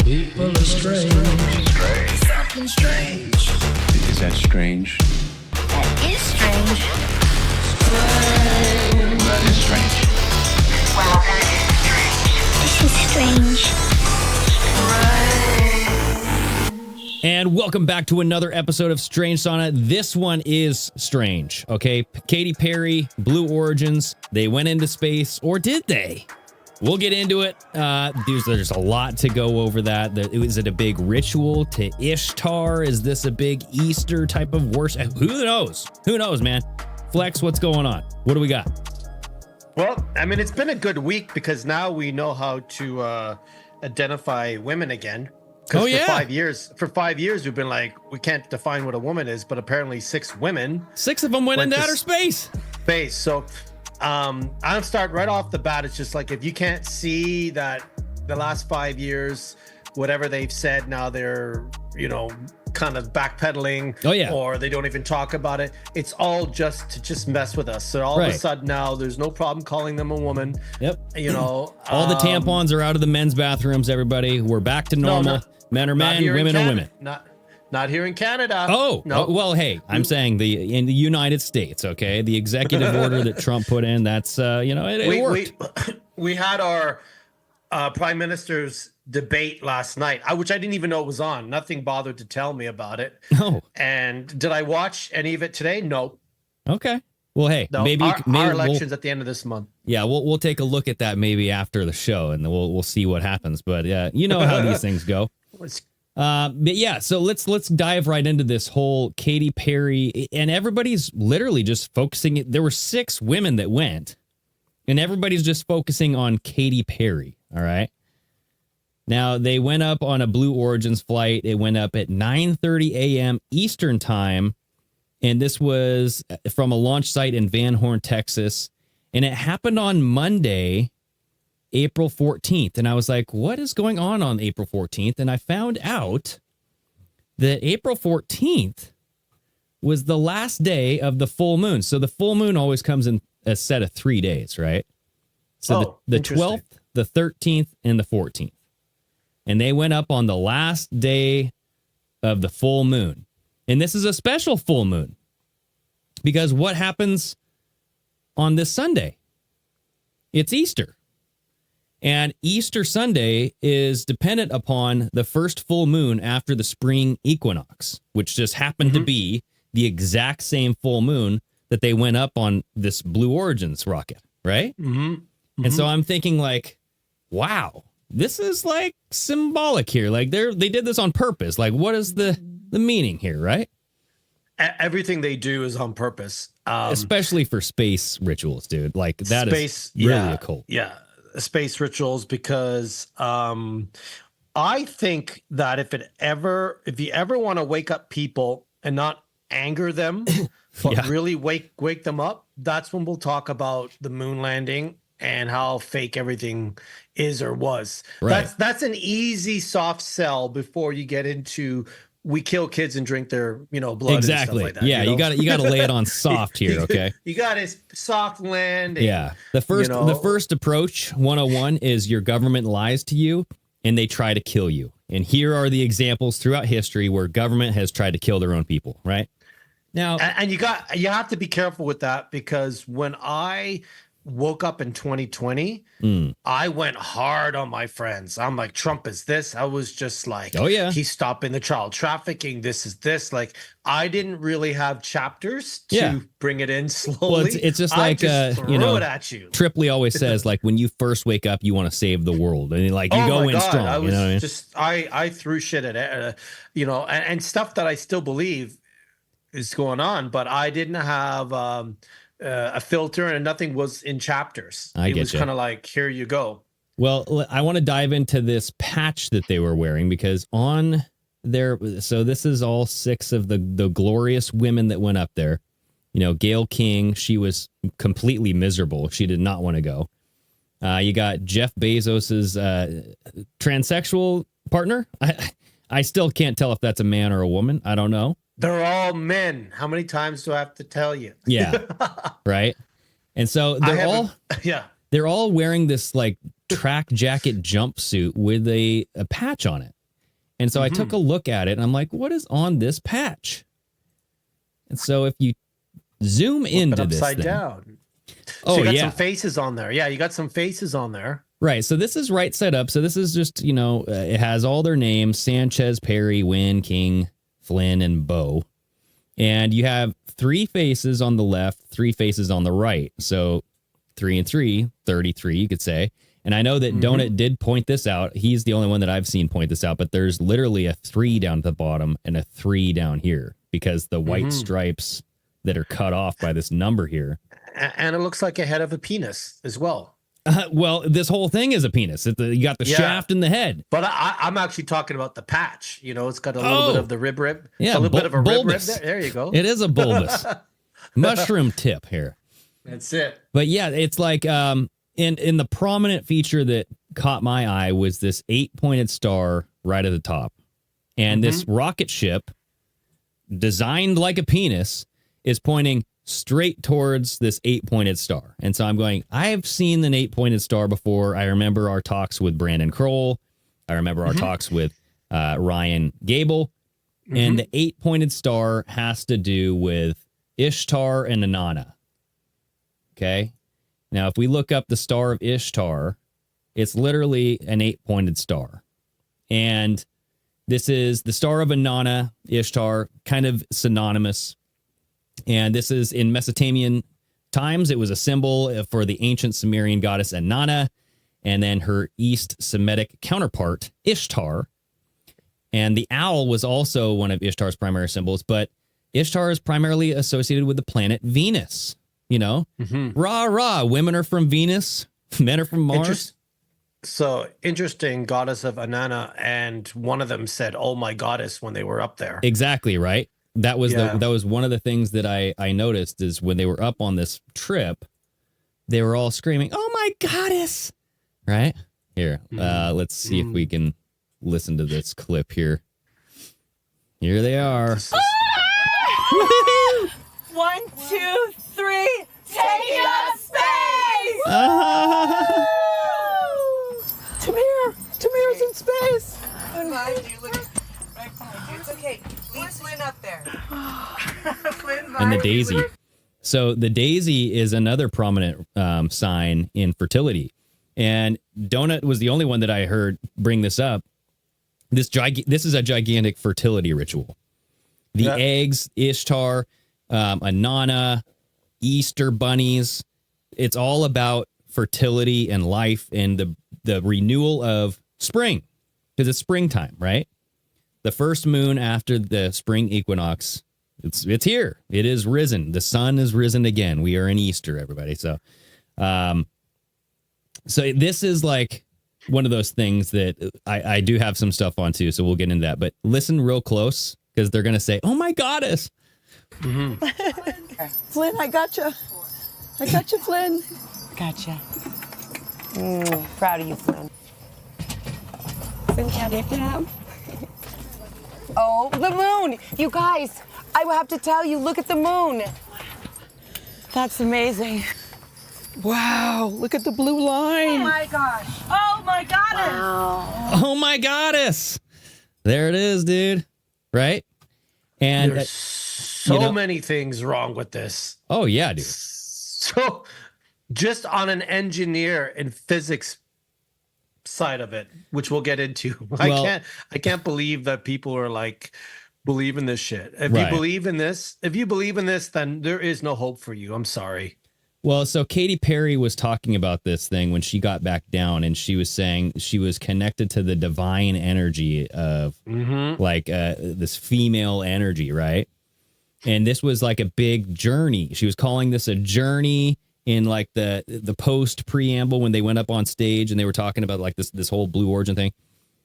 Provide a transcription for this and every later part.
People are strange. Something strange. Is that strange? That is strange. That is strange. Wow, that is strange. This is strange. And welcome back to another episode of Strange Sauna. This one is strange, okay? Katy Perry, Blue Origins, they went into space, or did they? We'll get into it. There's a lot to go over that. Is it a big ritual to Ishtar? Is this a big Easter type of worship? Who knows? Who knows, man? Flex, what's going on? What do we got? Well, I mean, it's been a good week because now we know how to identify women again. Oh, yeah. For 5 years, we've been like, we can't define what a woman is, but apparently 6 women. 6 of them went into outer space. So I'll start right off the bat. It's just like, if you can't see that the last 5 years, whatever they've said, now they're, kind of backpedaling. Oh, yeah. Or they don't even talk about it. It's all just to mess with us. So all of a sudden now there's no problem calling them a woman. Yep. All the tampons are out of the men's bathrooms, everybody. We're back to normal. Men are men, women are women. Not here in Canada. Oh, no. Well, hey, I'm saying in the United States, okay? The executive order that Trump put in, that's, it worked. We had our prime minister's debate last night, which I didn't even know was on. Nothing bothered to tell me about it. No. And did I watch any of it today? No. Okay. Well, hey, no, maybe our election's at the end of this month. Yeah, we'll take a look at that maybe after the show, and we'll see what happens. But you know how these things go. But yeah, so let's dive right into this whole Katy Perry, and everybody's literally just focusing. There were 6 women that went, and everybody's just focusing on Katy Perry. All right. Now they went up on a Blue Origins flight. It went up at 9:30 a.m. Eastern time, and this was from a launch site in Van Horn, Texas, and it happened on Monday, April 14th. And I was like, what is going on April 14th? And I found out that April 14th was the last day of the full moon. So the full moon always comes in a set of 3 days, right? So the 12th, the 13th, and the 14th. And they went up on the last day of the full moon. And this is a special full moon because what happens on this Sunday? It's Easter. And Easter Sunday is dependent upon the first full moon after the spring equinox, which just happened to be the exact same full moon that they went up on this Blue Origins rocket, right? Mm-hmm. And so I'm thinking like, wow, this is like symbolic here. Like they did this on purpose. Like, what is the meaning here, right? Everything they do is on purpose. Especially for space rituals, dude. Like that is really occult. Yeah. Space rituals, because I think that if you ever want to wake up people and not anger them, but really wake them up, that's when we'll talk about the moon landing and how fake everything is or was. Right. That's an easy soft sell before you get into we kill kids and drink their blood. Exactly. And stuff like that, yeah, you got to lay it on soft here, okay? You got a soft landing. Yeah. The first approach 101 is your government lies to you and they try to kill you. And here are the examples throughout history where government has tried to kill their own people, right? Now, and you have to be careful with that, because when I woke up in 2020, I went hard on my friends. I'm like, Trump is this. I was just like, oh yeah, he's stopping the child trafficking. This is this. Like, I didn't really have chapters to bring it in slowly. Well, it's just like it at you. Tripoli always says, like, when you first wake up, you want to save the world, and like you go in strong. I was you know what I mean? just I threw shit at it, and stuff that I still believe is going on, but I didn't have a filter, and nothing was in chapters. It was kind of like, here you go. Well, I want to dive into this patch that they were wearing, because on so this is all 6 of the glorious women that went up there. Gayle King, she was completely miserable. She did not want to go. You got Jeff Bezos's transsexual partner. I still can't tell if that's a man or a woman. I don't know. They're all men. How many times do I have to tell you? Yeah. Right. And so they're all wearing this like track jacket jumpsuit with a patch on it. And so I took a look at it and I'm like, what is on this patch? And so if you zoom into this upside thing, down. Oh, So you got yeah. some faces on there. Yeah, you got some faces on there. Right. So this is right set up. So this is just, it has all their names: Sanchez, Perry, Wynn, King, Flynn, and Bo. And you have 3 faces on the left, 3 faces on the right. So 3 and 3, 33, you could say. And I know that Donut did point this out. He's the only one that I've seen point this out, but there's literally a 3 down at the bottom and a 3 down here because the white stripes that are cut off by this number here. And it looks like a head of a penis as well. Well, this whole thing is a penis. You got the shaft in the head. But I'm actually talking about the patch. It's got a little bit of the rib. Yeah, a little bit of a bulbous. rib there. There you go. It is a bulbous mushroom tip here. That's it. But yeah, it's like in the prominent feature that caught my eye was this 8-pointed star right at the top. And this rocket ship, designed like a penis, is pointing straight towards this 8-pointed star. And so I'm going, I've seen an 8-pointed star before. I remember our talks with Brandon Kroll. I remember our talks with Ryan Gable. And the 8-pointed star has to do with Ishtar and Inanna. Okay. Now, if we look up the star of Ishtar, it's literally an 8-pointed star. And this is the star of Inanna, Ishtar, kind of synonymous. And this is in Mesopotamian times. It was a symbol for the ancient Sumerian goddess Inanna, and then her East Semitic counterpart, Ishtar. And the owl was also one of Ishtar's primary symbols, but Ishtar is primarily associated with the planet Venus. Rah, rah, women are from Venus, men are from Mars. So interesting, goddess of Inanna, and one of them said, "Oh my goddess," when they were up there. Exactly, right? That was that was one of the things that I noticed is when they were up on this trip, they were all screaming, "Oh my goddess!" Right? Here, let's see if we can listen to this clip here. Here they are. 1, 2, 3, taking up space! Tamir's in space. It's okay. Leave Flynn up there. And the daisy. So the daisy is another prominent sign in fertility. And Donut was the only one that I heard bring this up. This is a gigantic fertility ritual. The eggs, Ishtar, Inanna, Easter bunnies. It's all about fertility and life and the renewal of spring, because it's springtime, right? The first moon after the spring equinox, it's here. It is risen. The sun is risen again. We are in Easter, everybody. So, so this is like one of those things that I do have some stuff on too. So we'll get into that. But listen real close because they're gonna say, "Oh my goddess." Flynn, I gotcha. I gotcha, Flynn. Gotcha. Proud of you, Flynn. Flynn, can I nap? Oh, the moon! You guys, I will have to tell you, look at the moon. That's amazing. Wow, look at the blue line. Oh my gosh. Oh my goddess. Wow. Oh my goddess. There it is, dude. Right? And there's so many things wrong with this. Oh yeah, dude. So just on an engineer and physics side of it, which we'll get into. I can't believe that people are like believe in this shit. If you believe in this, then there is no hope for you. I'm sorry. Well, so Katy Perry was talking about this thing when she got back down, and she was saying she was connected to the divine energy of this female energy, right? And this was like a big journey. She was calling this a journey in like the post preamble when they went up on stage and they were talking about like this whole Blue Origin thing.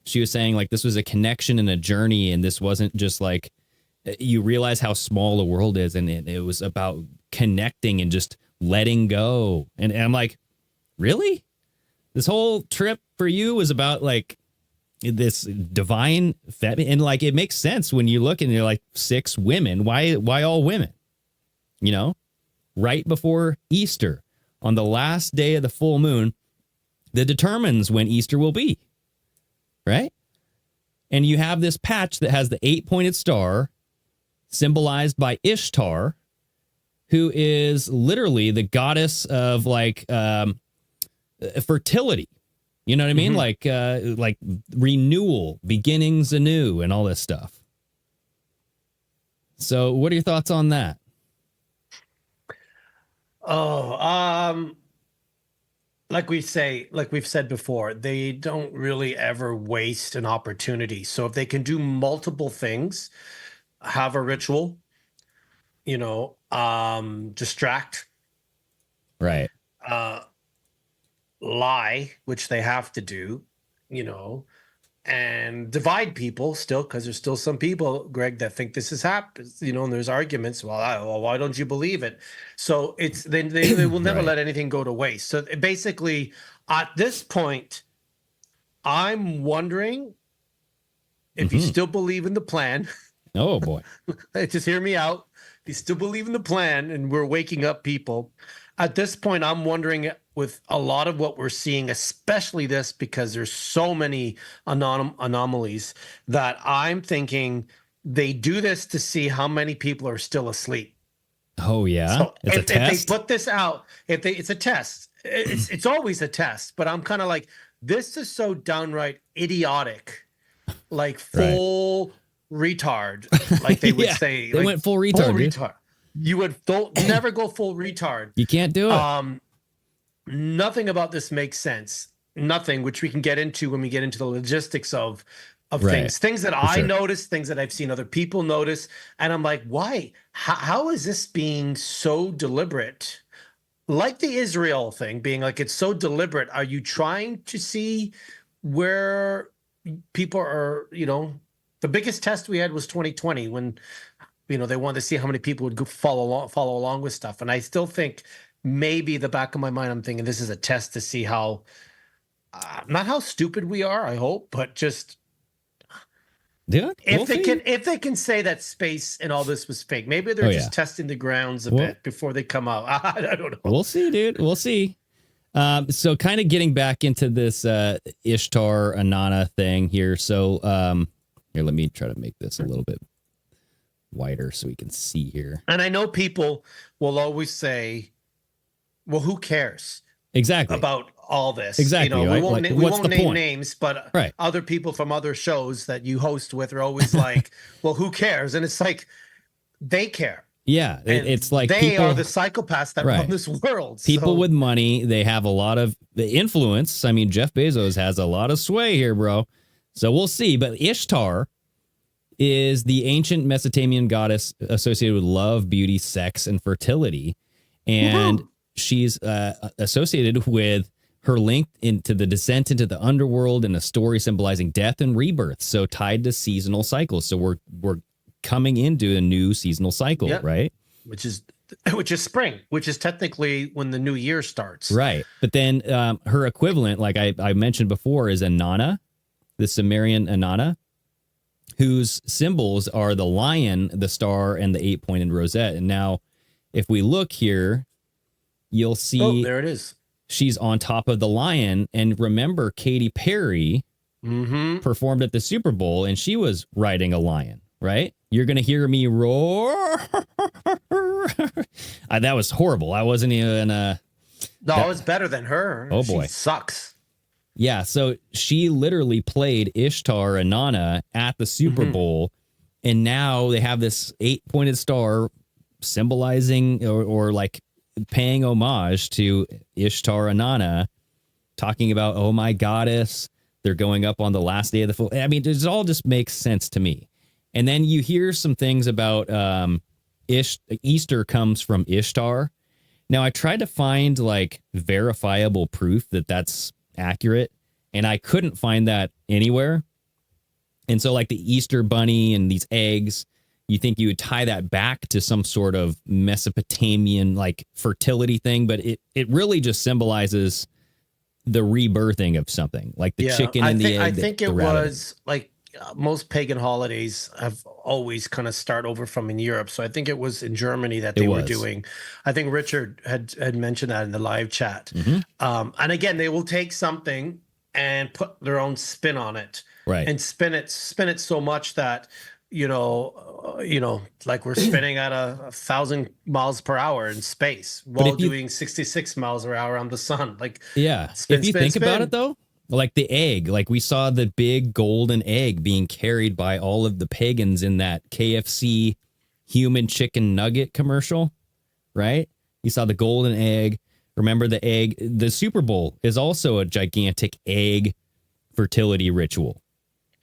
She was saying like this was a connection and a journey, and this wasn't just like you realize how small the world is, and it was about connecting and just letting go. And I'm like, really? This whole trip for you was about like this divine and like it makes sense when you look and you're like 6 women. Why all women? You know, right before Easter, on the last day of the full moon, that determines when Easter will be. Right? And you have this patch that has the 8-pointed star symbolized by Ishtar, who is literally the goddess of like fertility. You know what I mean? Like renewal, beginnings anew, and all this stuff. So what are your thoughts on that? Like we've said before, they don't really ever waste an opportunity. So if they can do multiple things, have a ritual, distract, right, lie, which they have to do, and divide people still, because there's still some people, Greg, that think this has happened, and there's arguments. Well, why don't you believe it? So they will never Right. let anything go to waste. So basically, at this point, I'm wondering if you still believe in the plan. Oh boy. Just hear me out. If you still believe in the plan and we're waking up people, at this point, I'm wondering, with a lot of what we're seeing, especially this, because there's so many anomalies, that I'm thinking they do this to see how many people are still asleep. Oh yeah. So It's a test? if they put this out, it's a test. It's always a test, but I'm kind of like, this is so downright idiotic, like full retard, like they would say. They went full retard. Full Dude. retard. You would never go full retard. You can't do it. Nothing about this makes sense. Nothing, which we can get into when we get into the logistics of Right. things that I noticed, things that I've seen other people notice, and I'm like, why? How is this being so deliberate? Like the Israel thing being like, it's so deliberate. Are you trying to see where people are? The biggest test we had was 2020, when they wanted to see how many people would follow along with stuff. And I still think, maybe the back of my mind, I'm thinking this is a test to see how, not how stupid we are, I hope, but just if they can say that space and all this was fake. Maybe they're just testing the grounds a bit before they come out. I don't know. We'll see, dude. We'll see. So kind of getting back into this Ishtar Inanna thing here. So here, let me try to make this a little bit wider so we can see here. And I know people will always say, well, who cares exactly about all this? Exactly. We Right? won't, Like, we what's won't the name point? names, but Right. other people from other shows that you host with are always like, well, who cares? And it's like, they care. Yeah. And It's like they are the psychopaths that Right. run this world. People So- with money, they have a lot of influence. I mean, Jeff Bezos has a lot of sway here, bro. So we'll see. But Ishtar is the ancient Mesopotamian goddess associated with love, beauty, sex, and fertility. And she's associated with her link into the descent into the underworld and a story symbolizing death and rebirth. So tied to seasonal cycles. So we're coming into a new seasonal cycle, right? Which is spring, which is technically when the new year starts. Right. But then her equivalent, like I mentioned before, is Inanna, the Sumerian Inanna, whose symbols are the lion, the star, and the 8-pointed rosette. And now, if we look here, you'll see... Oh, there it is. She's on top of the lion. And remember, Katy Perry performed at the Super Bowl, and she was riding a lion, right? You're going to hear me roar. That was horrible. I wasn't even... No, it was better than her. Oh, boy. She sucks. Yeah, so she literally played Ishtar Inanna at the Super Bowl, and now they have this 8-pointed star symbolizing or like paying homage to Ishtar Inanna, talking about, oh my goddess, they're going up on the last day of the full. I mean, it all just makes sense to me. And then you hear some things about Easter comes from Ishtar. Now, I tried to find like verifiable proof that that's accurate, and I couldn't find that anywhere. And so like the Easter bunny and these eggs, you think you would tie that back to some sort of Mesopotamian like fertility thing, but it really just symbolizes the rebirthing of something, like the chicken and the egg. I think the it rabbit. was like most pagan holidays have always kind of start over from in Europe. So I think it was in Germany that they were doing. I think Richard had mentioned that in the live chat. And again, they will take something and put their own spin on it, Right. and spin it so much that like we're spinning at 1,000 miles per hour in space while doing 66 miles per hour on the sun. Like, yeah, if you think about it though, like the egg, like we saw the big golden egg being carried by all of the pagans in that KFC human chicken nugget commercial, right? You saw the golden egg. Remember the egg? The Super Bowl is also a gigantic egg fertility ritual.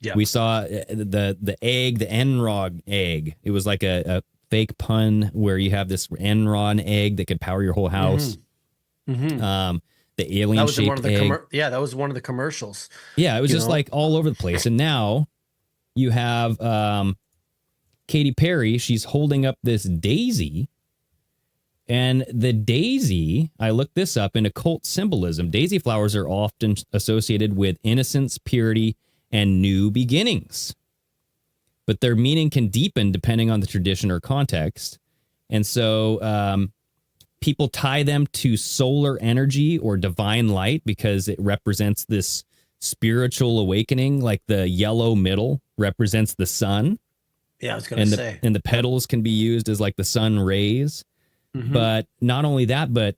Yeah. We saw the egg, the Enron egg. It was like a fake pun where you have this Enron egg that could power your whole house. Mm-hmm. The alien shaped egg. That was one of the commercials. Yeah, it was just like all over the place. And now you have Katy Perry. She's holding up this daisy. And the daisy, I looked this up in occult symbolism. Daisy flowers are often associated with innocence, purity, and new beginnings. But their meaning can deepen depending on the tradition or context. And so people tie them to solar energy or divine light because it represents this spiritual awakening, like the yellow middle represents the sun. Yeah, I was going to say. And the petals can be used as like the sun rays. Mm-hmm. But not only that, but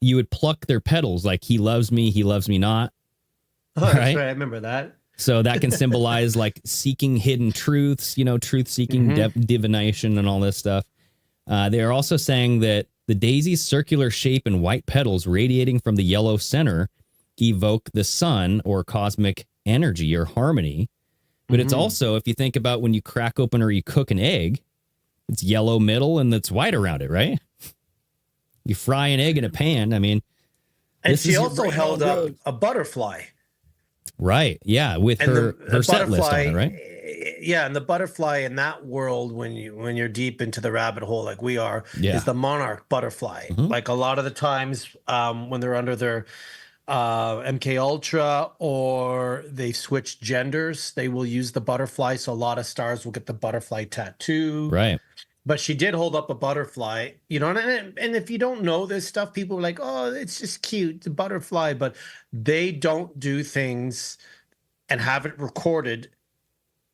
you would pluck their petals like he loves me not. Oh, that's right. I remember that. So that can symbolize like seeking hidden truths, truth seeking, divination and all this stuff. They are also saying that the daisy's circular shape and white petals radiating from the yellow center evoke the sun or cosmic energy or harmony. But it's also, if you think about when you crack open or you cook an egg, it's yellow middle and it's white around it, right? You fry an egg in a pan. I mean, and she also held up a butterfly. Right. Yeah. With her set list on it, right? Yeah. And the butterfly in that world, when you're deep into the rabbit hole, like we are, is the monarch butterfly. Mm-hmm. Like a lot of the times when they're under their MK Ultra or they switch genders, they will use the butterfly. So a lot of stars will get the butterfly tattoo. Right. But she did hold up a butterfly, and if you don't know this stuff, people are like, oh, it's just cute, the butterfly. But they don't do things and have it recorded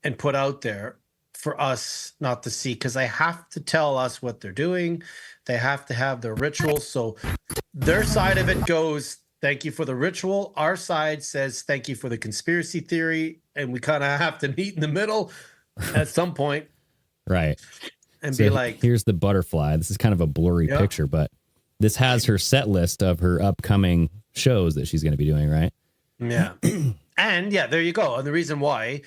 and put out there for us not to see, because they have to tell us what they're doing. They have to have their rituals. So their side of it goes, thank you for the ritual. Our side says, thank you for the conspiracy theory. And we kind of have to meet in the middle at some point. Right. And so be like, here's the butterfly. This is kind of a blurry picture, but this has her set list of her upcoming shows that she's going to be doing, right? Yeah. And there you go. And the reason why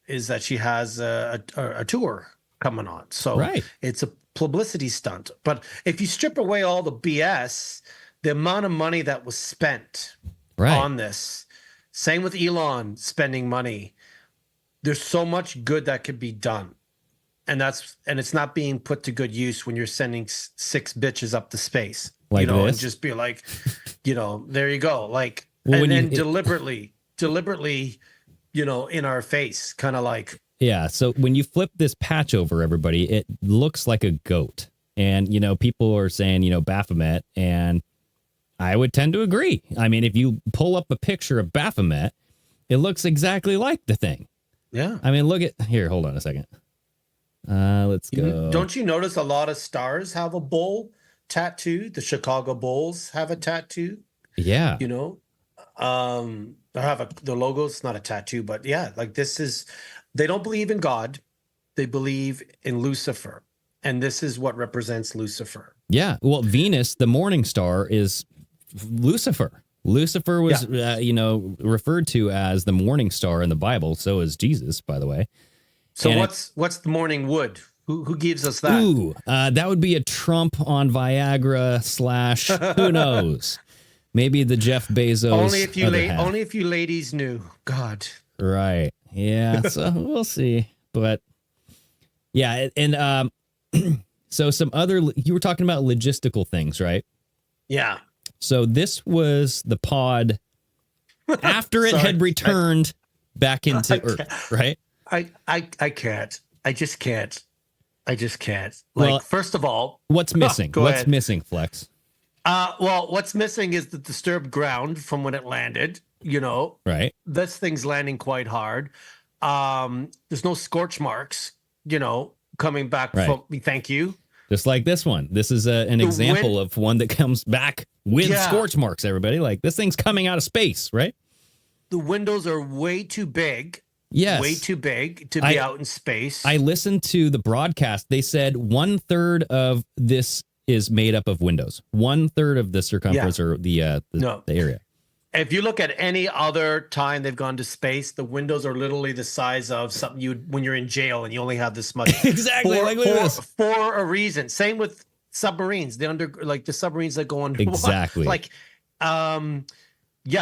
is that she has a tour coming on. So it's a publicity stunt. But if you strip away all the BS, the amount of money that was spent on this, same with Elon spending money, there's so much good that could be done. And it's not being put to good use when you're sending 6 bitches up to space, like this? And just be like, there you go. Like, and then deliberately, in our face, kind of like. Yeah. So when you flip this patch over, everybody, it looks like a goat. And, people are saying, Baphomet. And I would tend to agree. I mean, if you pull up a picture of Baphomet, it looks exactly like the thing. Yeah. I mean, here, hold on a second. Let's go. Don't you notice a lot of stars have a bull tattoo? The Chicago Bulls have a tattoo. Yeah. They have the logo's not a tattoo, but like this is, they don't believe in God. They believe in Lucifer. And this is what represents Lucifer. Yeah. Well, Venus, the morning star, is Lucifer. Lucifer was, referred to as the morning star in the Bible. So is Jesus, by the way. So what's the morning wood? Who gives us that? Ooh, that would be a Trump on Viagra / who knows? Maybe the Jeff Bezos. Only if you ladies knew. God. Right. Yeah. So we'll see. But yeah, and so some other, you were talking about logistical things, right? Yeah. So this was the pod after it had returned back into Earth, right? I can't. I just can't. Like, well, first of all, what's missing? What's missing, Flex? Well, what's missing is the disturbed ground from when it landed. Right. This thing's landing quite hard. There's no scorch marks. Coming back from me. Thank you. Just like this one. This is an example of one that comes back with scorch marks, everybody. Like, this thing's coming out of space, right? The windows are way too big. Yes. Way too big to be out in space. I listened to the broadcast. They said 1/3 of this is made up of windows. 1/3 of the circumference or the area. If you look at any other time they've gone to space, the windows are literally the size of something when you're in jail and you only have this much. Exactly. For a reason. Same with submarines. The submarines that go under. Exactly.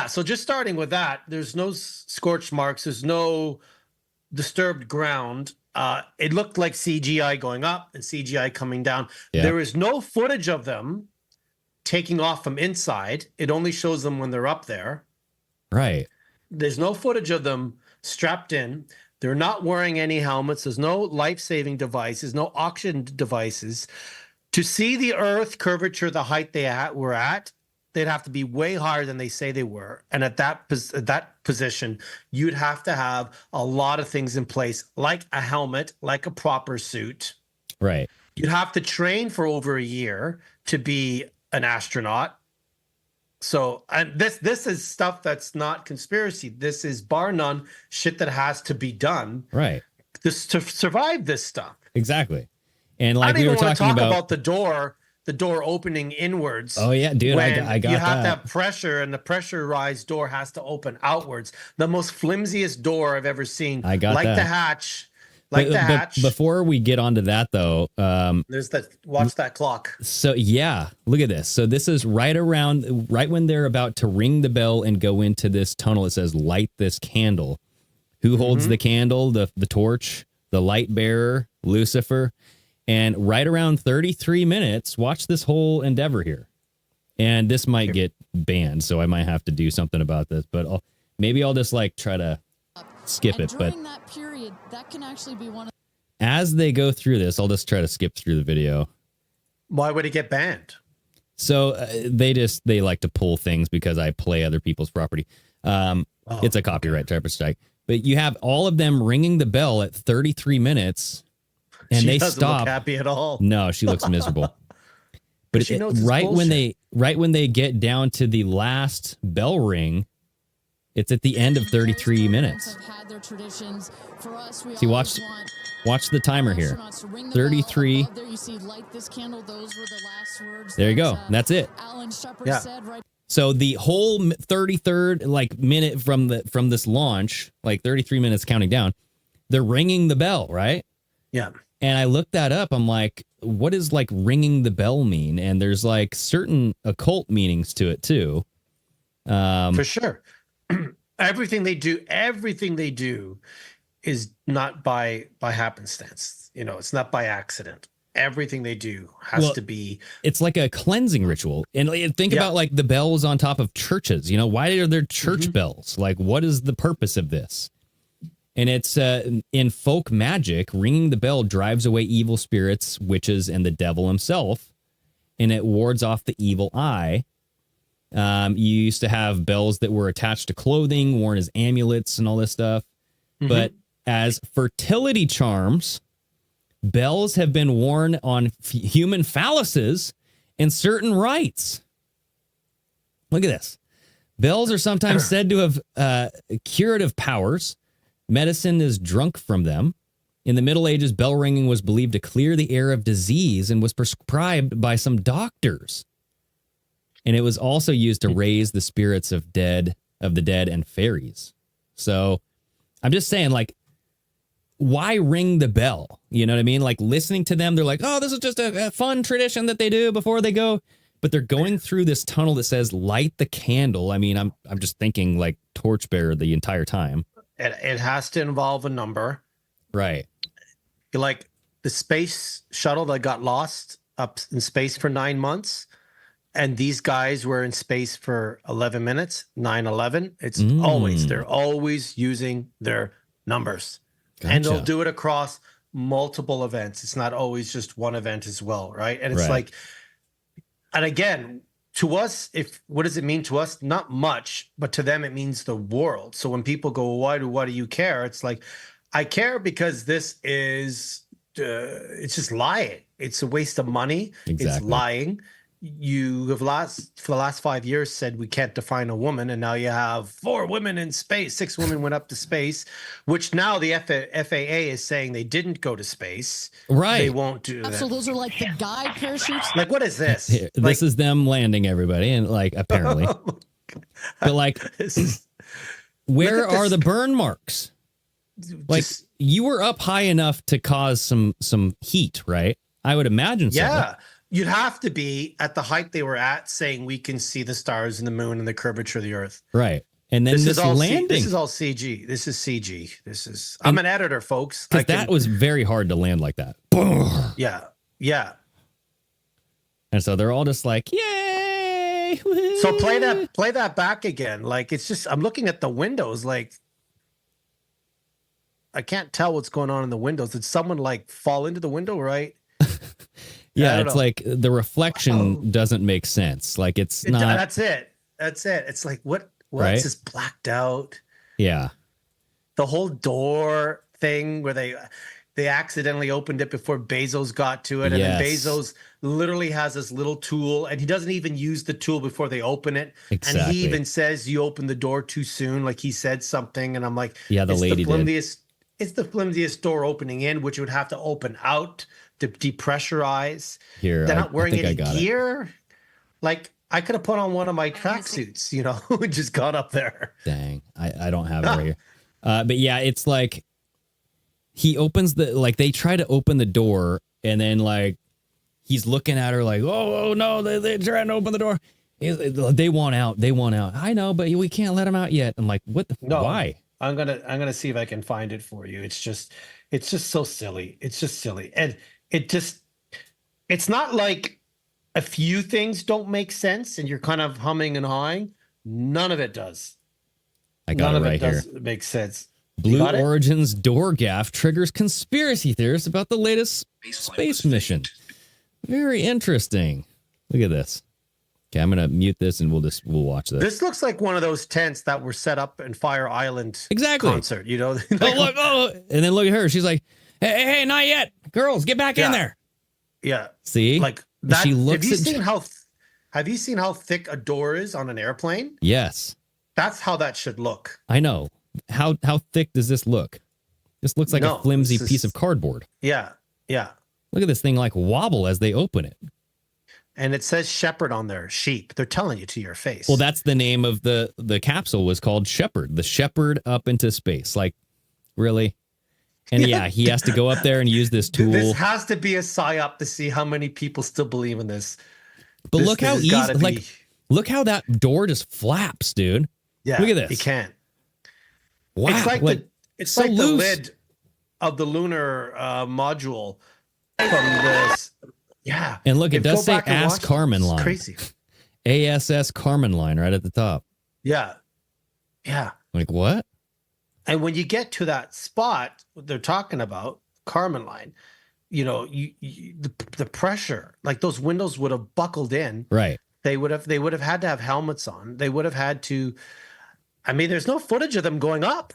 So just starting with that, there's no scorch marks. There's no disturbed ground. It looked like CGI going up and CGI coming down. Yeah. There is no footage of them taking off from inside. It only shows them when they're up there. Right. There's no footage of them strapped in. They're not wearing any helmets. There's no life-saving devices, no oxygen devices. To see the Earth curvature, the height they were at, they'd have to be way higher than they say they were. And at that position, you'd have to have a lot of things in place, like a helmet, like a proper suit. Right. You'd have to train for over a year to be an astronaut. So, and this is stuff that's not conspiracy. This is bar none shit that has to be done. Right. This to survive this stuff. Exactly. And like we were talking about the door opening inwards. Oh yeah, dude, I got you have to have pressure, and the pressurized door has to open outwards. The most flimsiest door I've ever seen. I got that. The hatch. Hatch. Before we get onto that, though, watch that clock. So yeah, look at this. So this is right when they're about to ring the bell and go into this tunnel. It says, "Light this candle." Who holds the candle? The torch, the light bearer, Lucifer. And right around 33 minutes, watch this whole endeavor here. And this might get banned, so I might have to do something about this. But maybe I'll just try to skip it. But that period, that can actually be one of. As they go through this, I'll just try to skip through the video. Why would it get banned? So they like to pull things because I play other people's property. It's a copyright type of strike. But you have all of them ringing the bell at 33 minutes. And she they doesn't stop. Look happy at all. No, she looks miserable. But right when they get down to the last bell ring, it's at the end of 33 minutes. See, watch the timer here. 33. There you go. That's it. Yeah. So the whole 33rd minute from this launch, 33 minutes counting down, they're ringing the bell, right? Yeah. And I looked that up. I'm like, what does ringing the bell mean? And there's certain occult meanings to it too. For sure. Everything they do is not by happenstance. It's not by accident. Everything they do has to be. It's like a cleansing ritual. And think about the bells on top of churches. Why are there church bells? What is the purpose of this? And it's in folk magic, ringing the bell drives away evil spirits, witches, and the devil himself, and it wards off the evil eye. You used to have bells that were attached to clothing, worn as amulets and all this stuff. But as fertility charms, bells have been worn on human phalluses and certain rites. Look at this. Bells are sometimes said to have curative powers. Medicine is drunk from them. In the Middle Ages, bell ringing was believed to clear the air of disease and was prescribed by some doctors. And it was also used to raise the spirits of the dead and fairies. So I'm just saying, why ring the bell? You know what I mean? Listening to them, they're like, oh, this is just a fun tradition that they do before they go. But they're going through this tunnel that says, light the candle. I mean, I'm just thinking torchbearer the entire time. It has to involve a number. Right. The space shuttle that got lost up in space for 9 months. And these guys were in space for 11 minutes, 9/11. They're always using their numbers. Gotcha. And they'll do it across multiple events. It's not always just one event as well, right? And it's and again, to us, if what does it mean to us? Not much, but to them it means the world. So when people go, why do you care? It's like, I care because this is it's just lying. It's a waste of money. It's Exactly. lying. You have for the last 5 years said we can't define a woman, and now you have 4 women in space. 6 women went up to space, which now the FAA is saying they didn't go to space. Right. They won't do that. So those are like the guide parachutes. Like, what is this? Here, Like, this is them landing everybody, and like apparently, but like, this is where look at are this- the burn marks? Like just- you were up high enough to cause some heat, right? I would imagine so. yeah. You'd have to be at the height they were at, saying we can see the stars and the moon and the curvature of the earth. Right. And then this landing. This is all CG. This is CG. I'm an editor, folks. Because that was very hard to land like that. Yeah. Yeah. And so they're all just like, yay. So play that back again. Like, it's just, I'm looking at the windows. Like, I can't tell what's going on in the windows. Did someone like fall into the window, right? Yeah, I don't it's know. like the reflection doesn't make sense. Like it's not. That's it. It's like, what's Right? just blacked out? Yeah. The whole door thing where they accidentally opened it before Bezos got to it. And then Yes. Bezos literally has this little tool, and he doesn't even use the tool before they open it. And Exactly. he even says, you opened the door too soon. Like, he said something. And I'm like, Yeah, the it's lady did. It's the flimsiest door opening in, which would have to open out to depressurize. Here, They're I not wearing think I any got it. gear. Like, I could have put on one of my tracksuits, and just got up there. Dang, I don't have it right here. But yeah, it's like he opens they try to open the door, and then like he's looking at her like, oh no, they're trying to open the door. They want out. I know, but we can't let them out yet. I'm like, what? Why? I'm gonna see if I can find it for you. It's just so silly. It's just silly, and it's not like a few things don't make sense, and you're kind of humming and hawing. None of it does. I got None it of right it here. does make sense. You Blue got it? Origin's door gaffe triggers conspiracy theorists about the latest space mission. Very interesting. Look at this. Okay, I'm gonna mute this and we'll watch this. This looks like one of those tents that were set up in Fire Island Exactly. concert. Oh look! Oh, and then look at her. She's like, "Hey, not yet, girls, get back in Yeah. there." Yeah. See, Like that. She looks Have you seen how thick a door is on an airplane? Yes, That's how that should look. I know. How thick does this look? This looks like No, a flimsy this is- piece of cardboard. Yeah. Yeah. Look at this thing like wobble as they open it. And it says shepherd on there, sheep. They're telling you to your face. Well, that's the name of the capsule was called Shepherd. The Shepherd up into space. Like, really? And yeah, he has to go up there and use this tool. This has to be a psyop to see how many people still believe in this. But This look how has easy, gotta like, be- look how that door just flaps, dude. Yeah, Look at this. You can't. Wow. It's like the so the loose. lid of the lunar module from this. Yeah. And look, it If does go say back and Ask watch it, Carmen it's line. Crazy. ASS Carmen line right at the top. Yeah. Yeah. Like, what? And when you get to that spot, what they're talking about, Carmen line, the pressure, like those windows would have buckled in. Right. They would have had to have helmets on. They would have had to. I mean, there's no footage of them going up.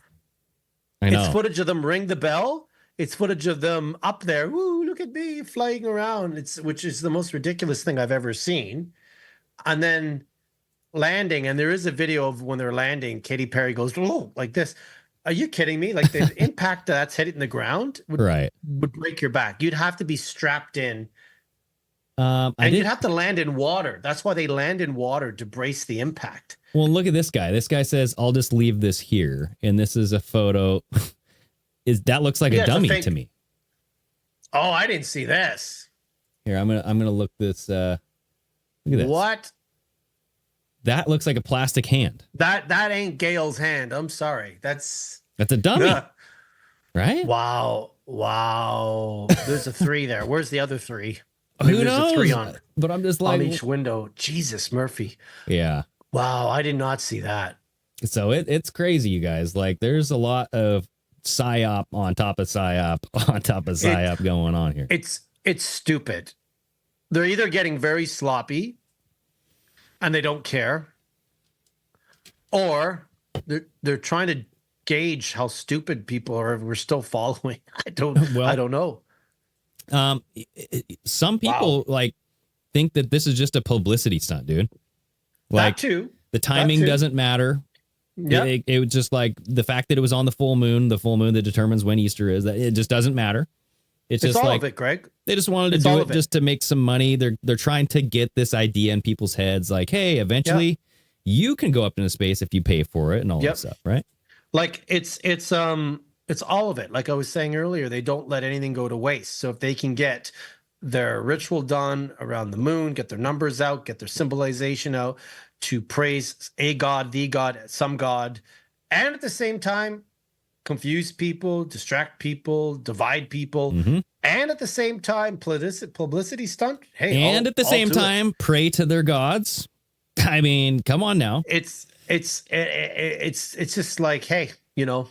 I know. It's footage of them ring the bell. It's footage of them up there. Woo, look at me flying around. Which is the most ridiculous thing I've ever seen. And then landing, and there is a video of when they're landing, Katy Perry goes, oh, like this. Are you kidding me? Like the impact that's hitting the ground would break your back. You'd have to be strapped in. You'd have to land in water. That's why they land in water to brace the impact. Well, look at this guy. This guy says, I'll just leave this here. And this is a photo. That looks like Yeah, a it's a dummy fake- to me. Oh, I didn't see this. Here, I'm gonna look this. Look at this. What? That looks like a plastic hand. That ain't Gail's hand. I'm sorry. That's a dummy, Yeah. right? Wow. There's a 3 there. Where's the other 3? Who There's knows? a 3 on But I'm just like, each window. Jesus, Murphy. yeah. Wow, I did not see that. So it's crazy, you guys. Like, there's a lot of psyop on top of psyop on top of psyop going on here. It's stupid. They're either getting very sloppy and they don't care, or they're trying to gauge how stupid people are if we're still following. I don't know. Some people like think that this is just a publicity stunt, dude. Like that too. The timing doesn't matter. Yeah. It was just like the fact that it was on the full moon that determines when Easter is, that it just doesn't matter. It's just all like of it, Greg. They just wanted to do it just to make some money. They're trying to get this idea in people's heads, like, hey, eventually you can go up into space if you pay for it and all that stuff, right? Like it's all of it. Like I was saying earlier, they don't let anything go to waste. So if they can get their ritual done around the moon, get their numbers out, get their symbolization out to praise a god, the god, some god, and at the same time confuse people, distract people, divide people, and at the same time publicity stunt. Hey, and at the same time pray to their gods. I mean, come on now. It's just like, hey, you know,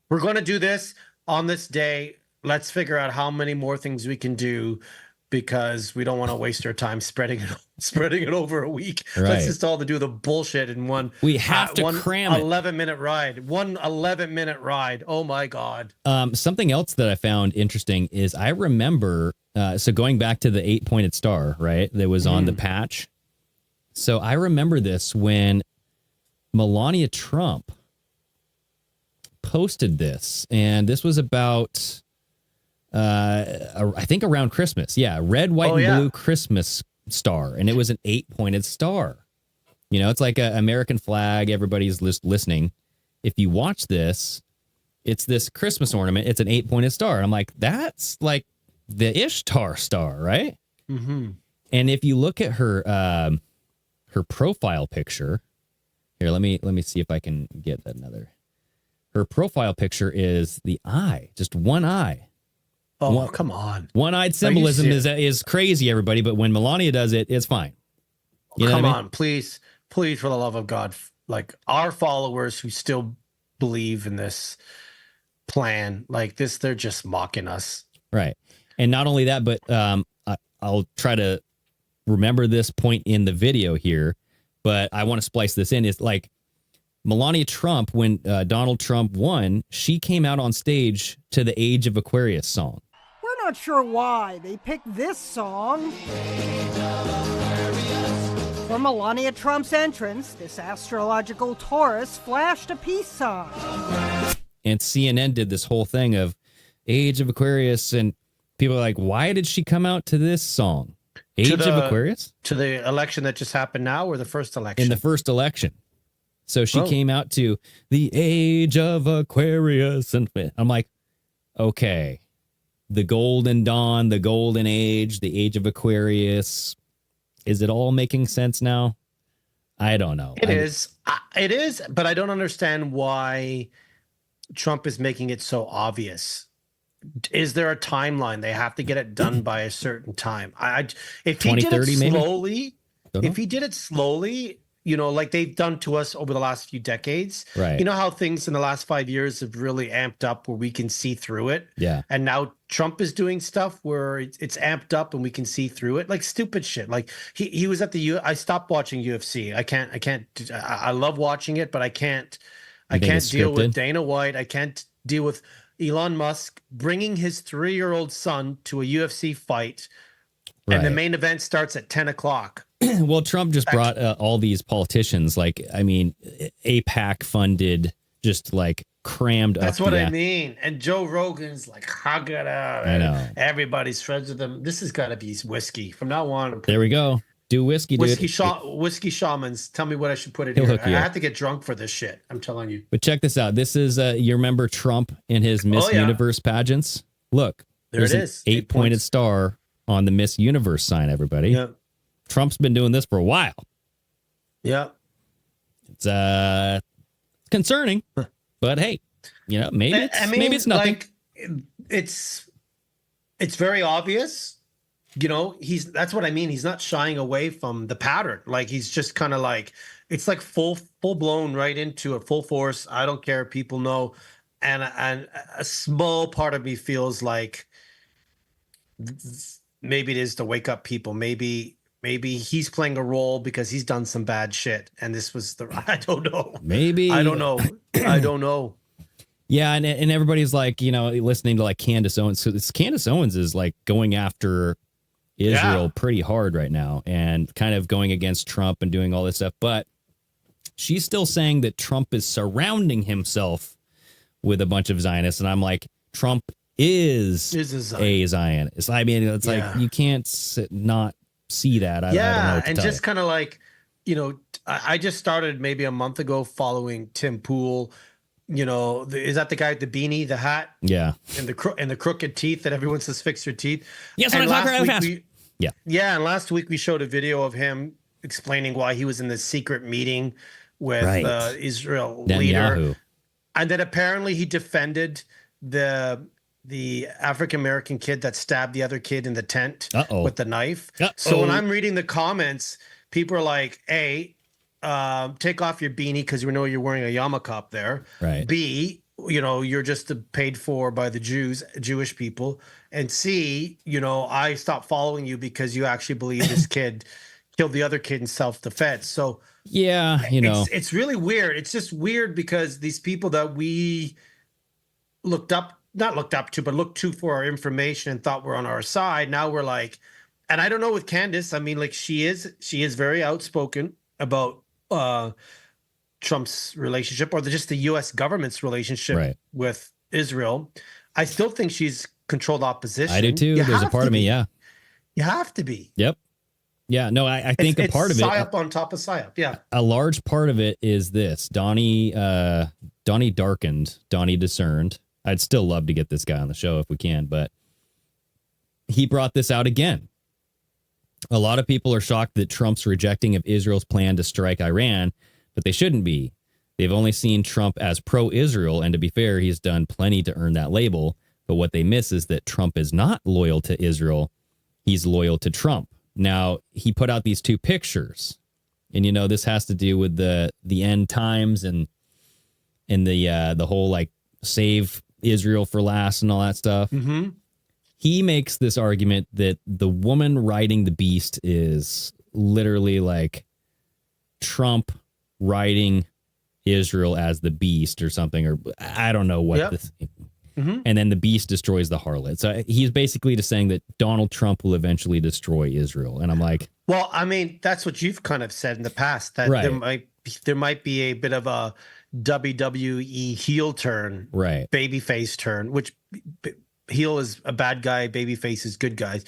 we're going to do this on this day. Let's figure out how many more things we can do, because we don't want to waste our time spreading it over a week. Right. Let's just all do the bullshit in one. We have to cram it. 11-minute ride. One 11-minute ride. Oh my God. Something else that I found interesting is I remember, so going back to the 8-pointed star, right? That was on the patch. So I remember this when Melania Trump posted this, and this was about, I think around Christmas. Yeah. Red, white, and blue Christmas star. And it was an 8-pointed star. You know, it's like an American flag. Everybody's listening. If you watch this, it's this Christmas ornament. It's an 8-pointed star. And I'm like, that's like the Ishtar star, right? Mm-hmm. And if you look at her profile picture here, let me see if I can get another. Her profile picture is the eye, just one eye. Oh, come on. One-eyed symbolism is crazy, everybody, but when Melania does it, it's fine. You know come what I mean? on, please, for the love of God, like our followers who still believe in this plan, like this, they're just mocking us. Right. And not only that, but I'll try to remember this point in the video here, but I want to splice this in. It's like Melania Trump, when Donald Trump won, she came out on stage to the Age of Aquarius song. We're not sure why they picked this song. For Melania Trump's entrance, this astrological Taurus flashed a peace sign. And CNN did this whole thing of Age of Aquarius, and people are like, why did she come out to this song? Age of Aquarius? To the election that just happened now, or the first election? In the first election. So she came out to the Age of Aquarius. And I'm like, okay, the golden dawn, the golden age, the Age of Aquarius. Is it all making sense now? I don't know. It is, but I don't understand why Trump is making it so obvious. Is there a timeline? They have to get it done by a certain time. If he did it slowly, if he did it slowly, you know, like they've done to us over the last few decades. Right. You know how things in the last 5 years have really amped up where we can see through it? Yeah. And now Trump is doing stuff where it's amped up and we can see through it. Like stupid shit. Like he was at I stopped watching UFC. I love watching it, but I can't deal with Dana White. I can't deal with Elon Musk bringing his 3-year-old son to a UFC fight. Right. And the main event starts at 10 o'clock. Well, Trump just brought all these politicians, like, I mean, APAC funded, just like crammed up. That's what I mean. And Joe Rogan's like, hug it out. I know. Everybody's friends with them. This has got to be whiskey. From now on. There we go. Do whiskey, dude. Whiskey shamans. Tell me what I should put in here. I have to get drunk for this shit. I'm telling you. But check this out. This is, you remember Trump in his Miss Universe pageants? Look, there's an 8-pointed star on the Miss Universe sign, everybody. Yeah. Trump's been doing this for a while. Yeah. It's concerning, but hey, you know, maybe it's nothing. Like, it's very obvious. You know, that's what I mean. He's not shying away from the pattern. Like he's just kind of like, it's like full blown right into it, full force. I don't care. People know. And a small part of me feels like maybe it is to wake up people. Maybe maybe he's playing a role because he's done some bad shit, and this was the I don't know. Maybe I don't know. I don't know. Yeah, and everybody's like, you know, listening to like Candace Owens. So Candace Owens is like going after Israel pretty hard right now and kind of going against Trump and doing all this stuff. But she's still saying that Trump is surrounding himself with a bunch of Zionists. And I'm like, Trump is a Zionist. I mean, it's like you can't not see that. I don't know what to and tell just you. kind of like, you know, I just started maybe a month ago following Tim Pool. You know, is that the guy with the beanie, the hat, Yeah. and the crooked teeth that everyone says fix your teeth? Yes, and when I talk last really week fast. yeah, and last week we showed a video of him explaining why he was in this secret meeting with Israel leader, Netanyahu. and then apparently he defended the African American kid that stabbed the other kid in the tent with the knife. So when I'm reading the comments, people are like, A, take off your beanie because we know you're wearing a yarmulke up there. Right. B, you know, you're just paid for by the Jewish people. And C, you know, I stopped following you because you actually believe this kid killed the other kid in self-defense. So yeah, you know, it's really weird. It's just weird because these people that we looked to for our information and thought were on our side, now we're like, and I don't know with Candace, I mean, like she is very outspoken about Trump's relationship or just the U.S. government's relationship with Israel. I still think she's controlled opposition. I do too. There's a part of me, You have to be. Yep. Yeah, no, I think a part of it. PSYOP on top of PSYOP, yeah. A large part of it is this. Donnie darkened, Donnie discerned. I'd still love to get this guy on the show if we can, but he brought this out again. A lot of people are shocked that Trump's rejecting of Israel's plan to strike Iran, but they shouldn't be. They've only seen Trump as pro-Israel, and to be fair, he's done plenty to earn that label. But what they miss is that Trump is not loyal to Israel. He's loyal to Trump. Now, he put out these two pictures, and, you know, this has to do with the end times and the whole, like, save Israel for last and all that stuff. Mm-hmm. He makes this argument that the woman riding the beast is literally like Trump riding Israel as the beast or something, or I don't know what this. Mm-hmm. And then the beast destroys the harlot. So he's basically just saying that Donald Trump will eventually destroy Israel. And I'm like, well, I mean, that's what you've kind of said in the past, that there might be a bit of a WWE heel turn, babyface turn, which heel is a bad guy, babyface is good guys,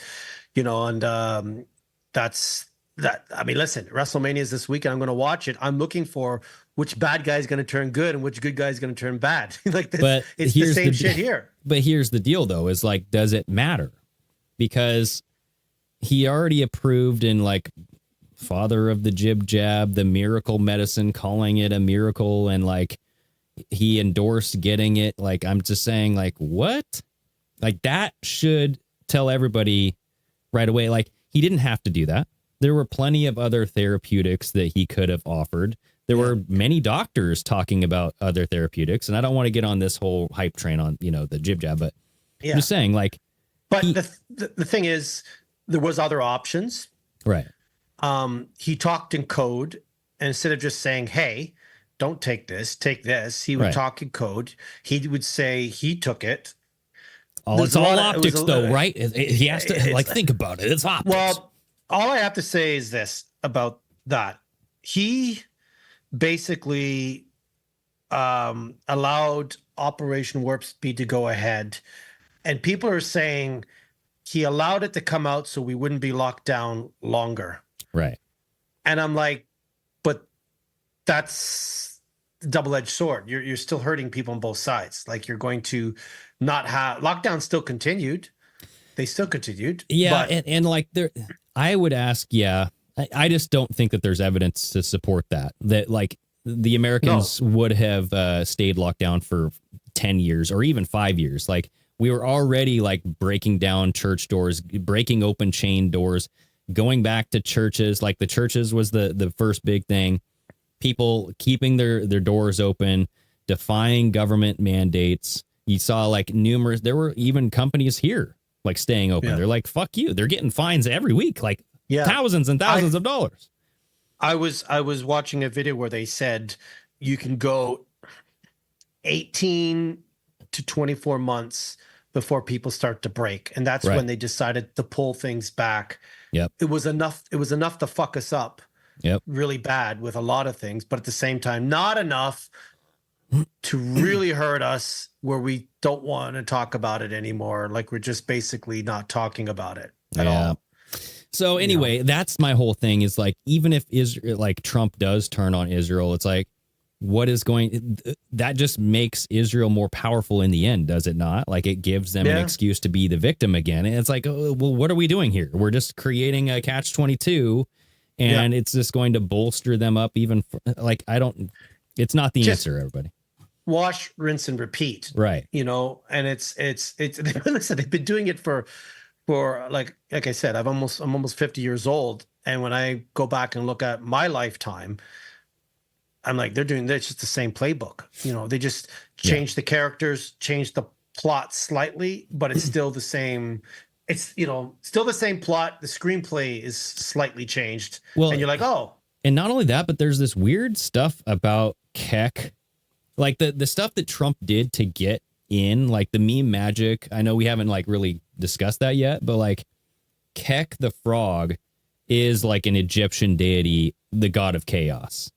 you know, and that's that. I mean, listen, WrestleMania is this weekend. I'm going to watch it. I'm looking for which bad guy is going to turn good and which good guy is going to turn bad. Like this, but it's the same shit here. But here's the deal, though, is like, does it matter? Because he already approved in like father of the jib jab, the miracle medicine, calling it a miracle, and like he endorsed getting it. Like, I'm just saying, like, what? Like, that should tell everybody right away. Like, he didn't have to do that. There were plenty of other therapeutics that he could have offered. There were many doctors talking about other therapeutics, and I don't want to get on this whole hype train on, you know, the jib jab, but I'm just saying, like, but the thing is, there was other options. Right. He talked in code, and instead of just saying, hey, don't take this, take this, he would talk in code. He would say he took it. It's all optics, though, right? He has to, like, think about it. It's optics. Well, all I have to say is this about that. He basically allowed Operation Warp Speed to go ahead, and people are saying he allowed it to come out so we wouldn't be locked down longer. Right. And I'm like, but that's a double-edged sword. You're still hurting people on both sides. Like, you're going to not have lockdown still continued. They still continued. Yeah. But, and like there, I would ask, I just don't think that there's evidence to support that like the Americans would have stayed locked down for 10 years or even 5 years. Like, we were already like breaking down church doors, breaking open chain doors, going back to churches. Like, the churches was the first big thing. People keeping their doors open, defying government mandates. You saw like there were even companies here like staying open. They're like, fuck you. They're getting fines every week, like Yeah. thousands and thousands of dollars. I was watching a video where they said you can go 18 to 24 months before people start to break, and that's Right. when they decided to pull things back. Yep. It was enough to fuck us up Yep. really bad with a lot of things, but at the same time not enough to really hurt us where we don't want to talk about it anymore. Like we're just basically not talking about it at all. So anyway, that's my whole thing is like, even if Israel, like Trump does turn on Israel, it's like, what is going, that just makes Israel more powerful in the end, does it not? Like it gives them an excuse to be the victim again. And it's like, oh, well, what are we doing here? We're just creating a catch-22 and it's just going to bolster them up even like, it's not the answer, everybody. Wash, rinse, and repeat. Right. You know, and it's listen, they've been doing it for like I said, I'm almost 50 years old. And when I go back and look at my lifetime, I'm like, they're just the same playbook. You know, they just change the characters, change the plot slightly, but it's still the same. It's, you know, still the same plot. The screenplay is slightly changed. Well, and you're like, oh. And not only that, but there's this weird stuff about Keck. Like the stuff that Trump did to get in, like the meme magic. I know we haven't like really discussed that yet, but like Keck the frog is like an Egyptian deity, the god of chaos.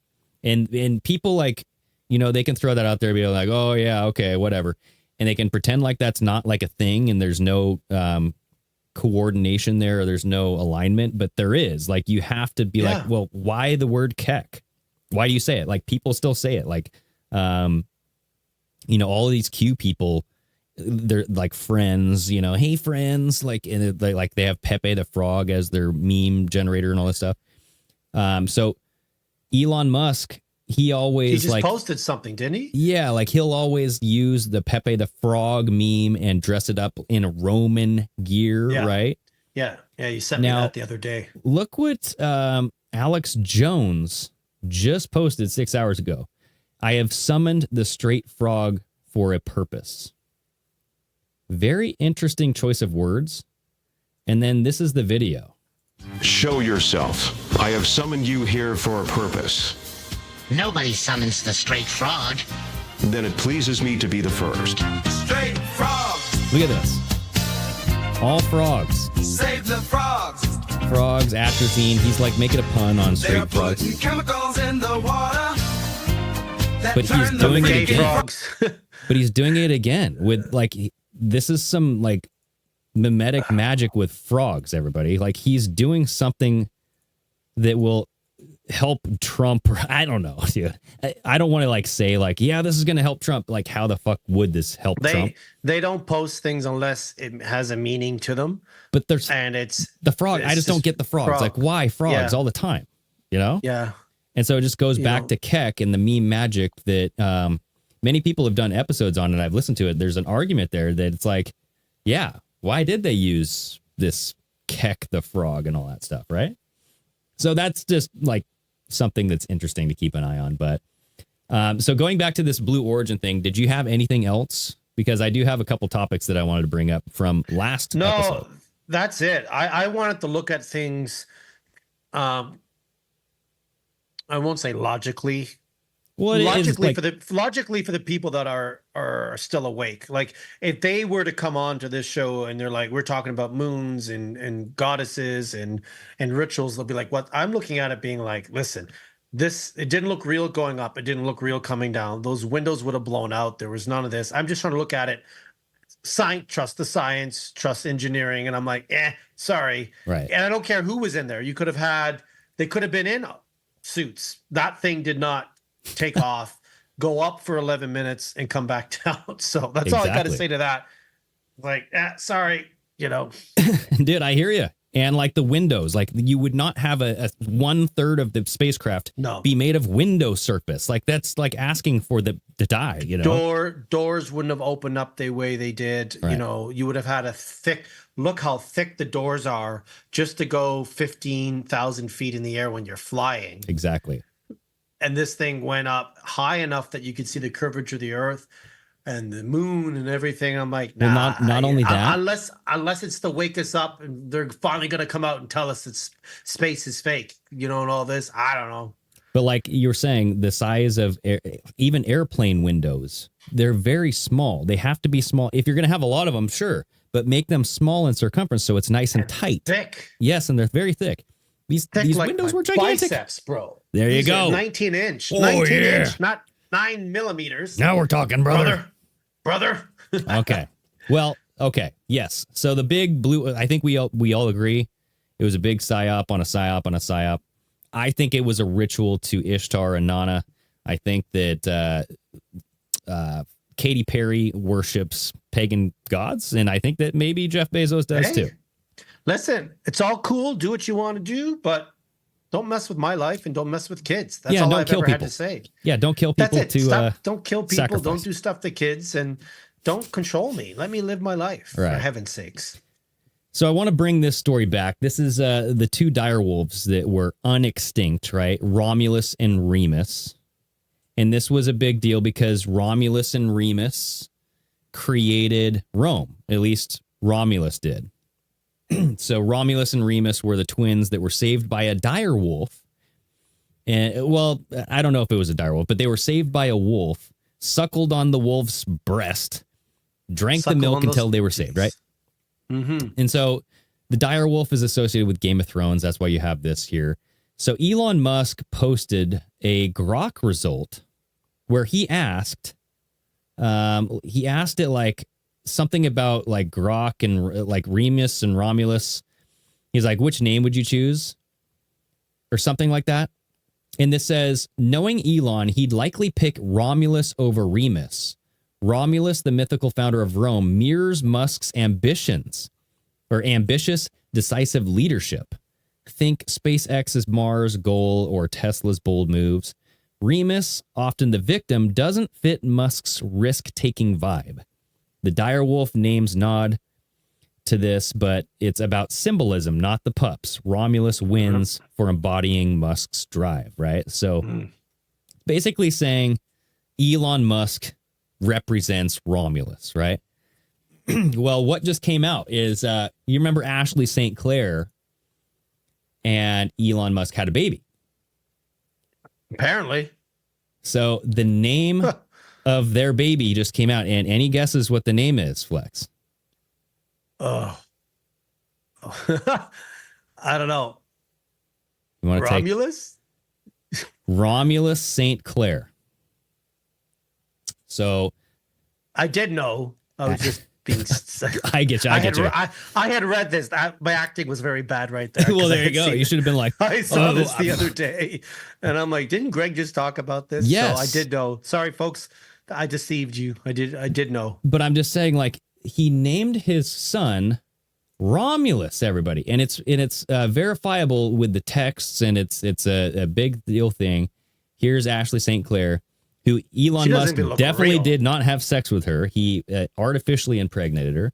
And people like, you know, they can throw that out there and be like, oh yeah, okay, whatever. And they can pretend like that's not like a thing and there's no coordination there, or there's no alignment, but there is. Like you have to be like, well, why the word Keck? Why do you say it? Like people still say it. Like you know, all of these Q people, they're like friends, you know, hey friends, like, and they have Pepe the Frog as their meme generator and all this stuff. So Elon Musk, he just like posted something, didn't he? Yeah, like he'll always use the Pepe the Frog meme and dress it up in a Roman gear, right? Yeah, you sent me that the other day. Look what Alex Jones just posted 6 hours ago. I have summoned the straight frog for a purpose. Very interesting choice of words. And then this is the video. Show yourself. I have summoned you here for a purpose. Nobody summons the straight frog. Then it pleases me to be the first. Straight frogs. Look at this. All frogs. Save the frogs. Frogs, atrazine. He's like making a pun on straight frogs. They're putting chemicals in the water. But he's doing it again. Frogs. But he's doing it again with like, this is some like mimetic magic with frogs, everybody. Like he's doing something that will help Trump. I don't know, dude. I don't want to like say like, yeah, this is going to help Trump. Like how the fuck would this help Trump? They don't post things unless it has a meaning to them. But it's the frog. I just don't get the frogs. Frog. Like why frogs all the time, you know? Yeah. And so it just goes back to Keck and the meme magic that many people have done episodes on, and I've listened to it. There's an argument there that it's like, yeah, why did they use this Keck the frog and all that stuff, right? So that's just like something that's interesting to keep an eye on. But so going back to this Blue Origin thing, did you have anything else? Because I do have a couple topics that I wanted to bring up from last episode. No, that's it. I wanted to look at things, I won't say logically. Well, logically for the people that are still awake. Like if they were to come on to this show and they're like, we're talking about moons and goddesses and rituals, they'll be like, what? I'm looking at it being like, listen, it didn't look real going up. It didn't look real coming down. Those windows would have blown out. There was none of this. I'm just trying to look at it. Trust the science, trust engineering. And I'm like, sorry. Right. And I don't care who was in there. They could have been in suits. That thing did not take off, go up for 11 minutes and come back down. So that's all I got to say to that. Like, sorry, you know. Dude, I hear you. And like the windows, like you would not have a 1/3 of the spacecraft be made of window surface. Like that's like asking for to die, you know. Doors wouldn't have opened up the way they did. Right. You know, you would have had look how thick the doors are just to go 15,000 feet in the air when you're flying. Exactly. And this thing went up high enough that you could see the curvature of the earth. and the moon and everything. I'm like, Well, nah. not only that. Unless it's to wake us up and they're finally gonna come out and tell us it's space is fake, and all this. I don't know. But like you were saying, the size of even airplane windows, they're very small. They have to be small. If you're going to have a lot of them, sure, but make them small in circumference so it's nice and tight. Thick. Yes, and they're very thick. These like windows were gigantic. Biceps, bro. There you These go. are 19 inch. Oh, 19 yeah. inch, not 9 millimeters. Now we're talking, brother. Brother. Okay. Well, okay. Yes. So the big blue, I think we all agree it was a big psyop on a psyop on a psyop. I think it was a ritual to Ishtar and Inanna. I think that Katy Perry worships pagan gods, and I think that maybe Jeff Bezos does too. Listen, it's all cool. Do what you want to do, but don't mess with my life and don't mess with kids. That's all I've ever had to say. Yeah, don't kill people. That's it. Don't kill people. Sacrifice. Don't do stuff to kids, and don't control me. Let me live my life, for heaven's sakes. So I want to bring this story back. This is the two dire wolves that were unextinct, right? Romulus and Remus. And this was a big deal because Romulus and Remus created Rome. At least Romulus did. So Romulus and Remus were the twins that were saved by a dire wolf. And well, I don't know if it was a dire wolf, but they were saved by a wolf, suckled on the wolf's breast, drank the milk until they were saved, right? Mm-hmm. And so the dire wolf is associated with Game of Thrones. That's why you have this here. So Elon Musk posted a Grok result where he asked it like something about like Grok and like Remus and Romulus. He's like, which name would you choose? Or something like that. And this says, knowing Elon, he'd likely pick Romulus over Remus. Romulus, the mythical founder of Rome, mirrors Musk's ambitious, decisive leadership. Think SpaceX's Mars goal or Tesla's bold moves. Remus, often the victim, doesn't fit Musk's risk-taking vibe. The direwolf names nod to this, but it's about symbolism, not the pups. Romulus wins for embodying Musk's drive, right? So basically saying Elon Musk represents Romulus, right? Well, what just came out is you remember Ashley St. Clair and Elon Musk had a baby. Apparently. So the name of their baby just came out, and any guesses what the name is, Flex? Oh. I don't know. You want to Romulus? Romulus St. Clair. So I did know. I was just being. I get you. I had read this. My acting was very bad right there. Well, there you go. You should have been like, I saw this the other day, and I'm like, didn't Greg just talk about this? Yes, so I did know. Sorry, folks, I deceived you. I did know. But I'm just saying, like, he named his son Romulus. Everybody, and it's verifiable with the texts, and it's a big deal thing. Here's Ashley St. Clair, who Elon Musk definitely did not have sex with her. He artificially impregnated her.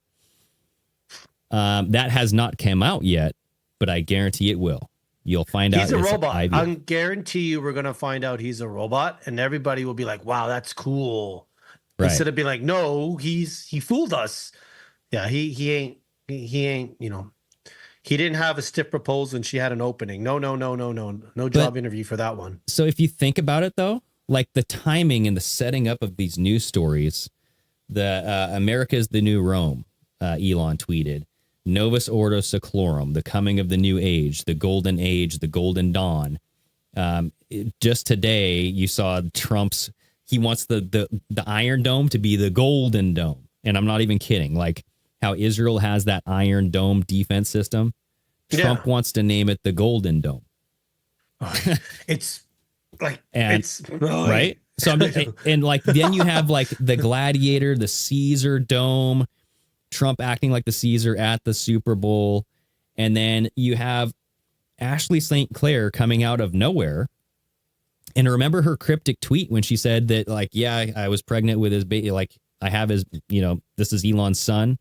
That has not come out yet, but I guarantee it will. You'll find out. He's a robot. I guarantee you we're going to find out he's a robot, and everybody will be like, wow, that's cool. Right. Instead of being like, no, he fooled us. Yeah, he ain't, he didn't have a stiff proposal and she had an opening. No job interview for that one. So if you think about it, though, like the timing and the setting up of these news stories, the America's the New Rome, Elon tweeted, Novus Ordo Seclorum, the coming of the new age, the golden age, the golden dawn. Just today, you saw he wants the Iron Dome to be the Golden Dome. And I'm not even kidding. Like how Israel has that Iron Dome defense system. Trump wants to name it the Golden Dome. It's like, right. So and like, then you have like the Gladiator, the Caesar Dome, Trump acting like the Caesar at the Super Bowl. And then you have Ashley St. Clair coming out of nowhere. And remember her cryptic tweet when she said that, like, yeah, I was pregnant with his baby. Like, I have his, this is Elon's son.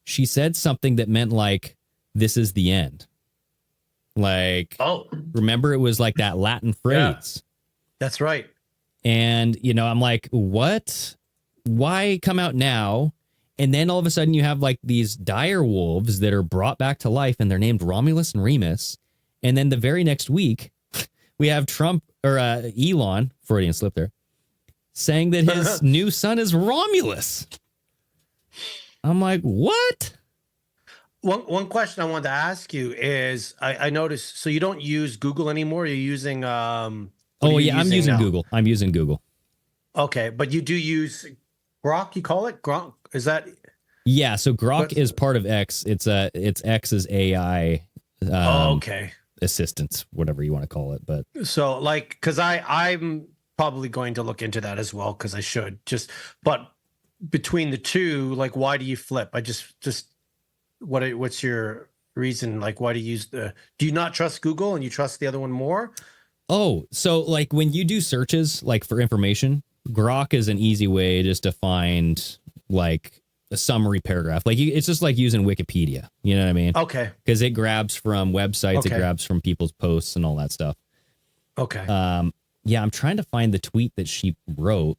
She said something that meant like, this is the end. Like, remember it was like that Latin phrase. Yeah, that's right. And, I'm like, what why come out now? And then all of a sudden you have like these dire wolves that are brought back to life and they're named Romulus and Remus. And then the very next week we have Trump or Elon, Freudian slip there, saying that his new son is Romulus. I'm like, what? One question I wanted to ask you is I noticed, so you don't use Google anymore. You're using I'm using Google. I'm using Google. Okay, but you do use Grok, you call it? Grok? Is that? Yeah, so Grok is part of X. It's X's AI okay. assistant, whatever you want to call it. But so like, because I'm probably going to look into that as well, because I should but between the two, like, why do you flip? I just what's your reason? Like, why do you do you not trust Google and you trust the other one more? Oh, so like when you do searches, like for information, Grok is an easy way just to find like a summary paragraph. Like it's just like using Wikipedia. You know what I mean? Okay. Because it grabs from websites, it grabs from people's posts and all that stuff. Okay. Yeah, I'm trying to find the tweet that she wrote.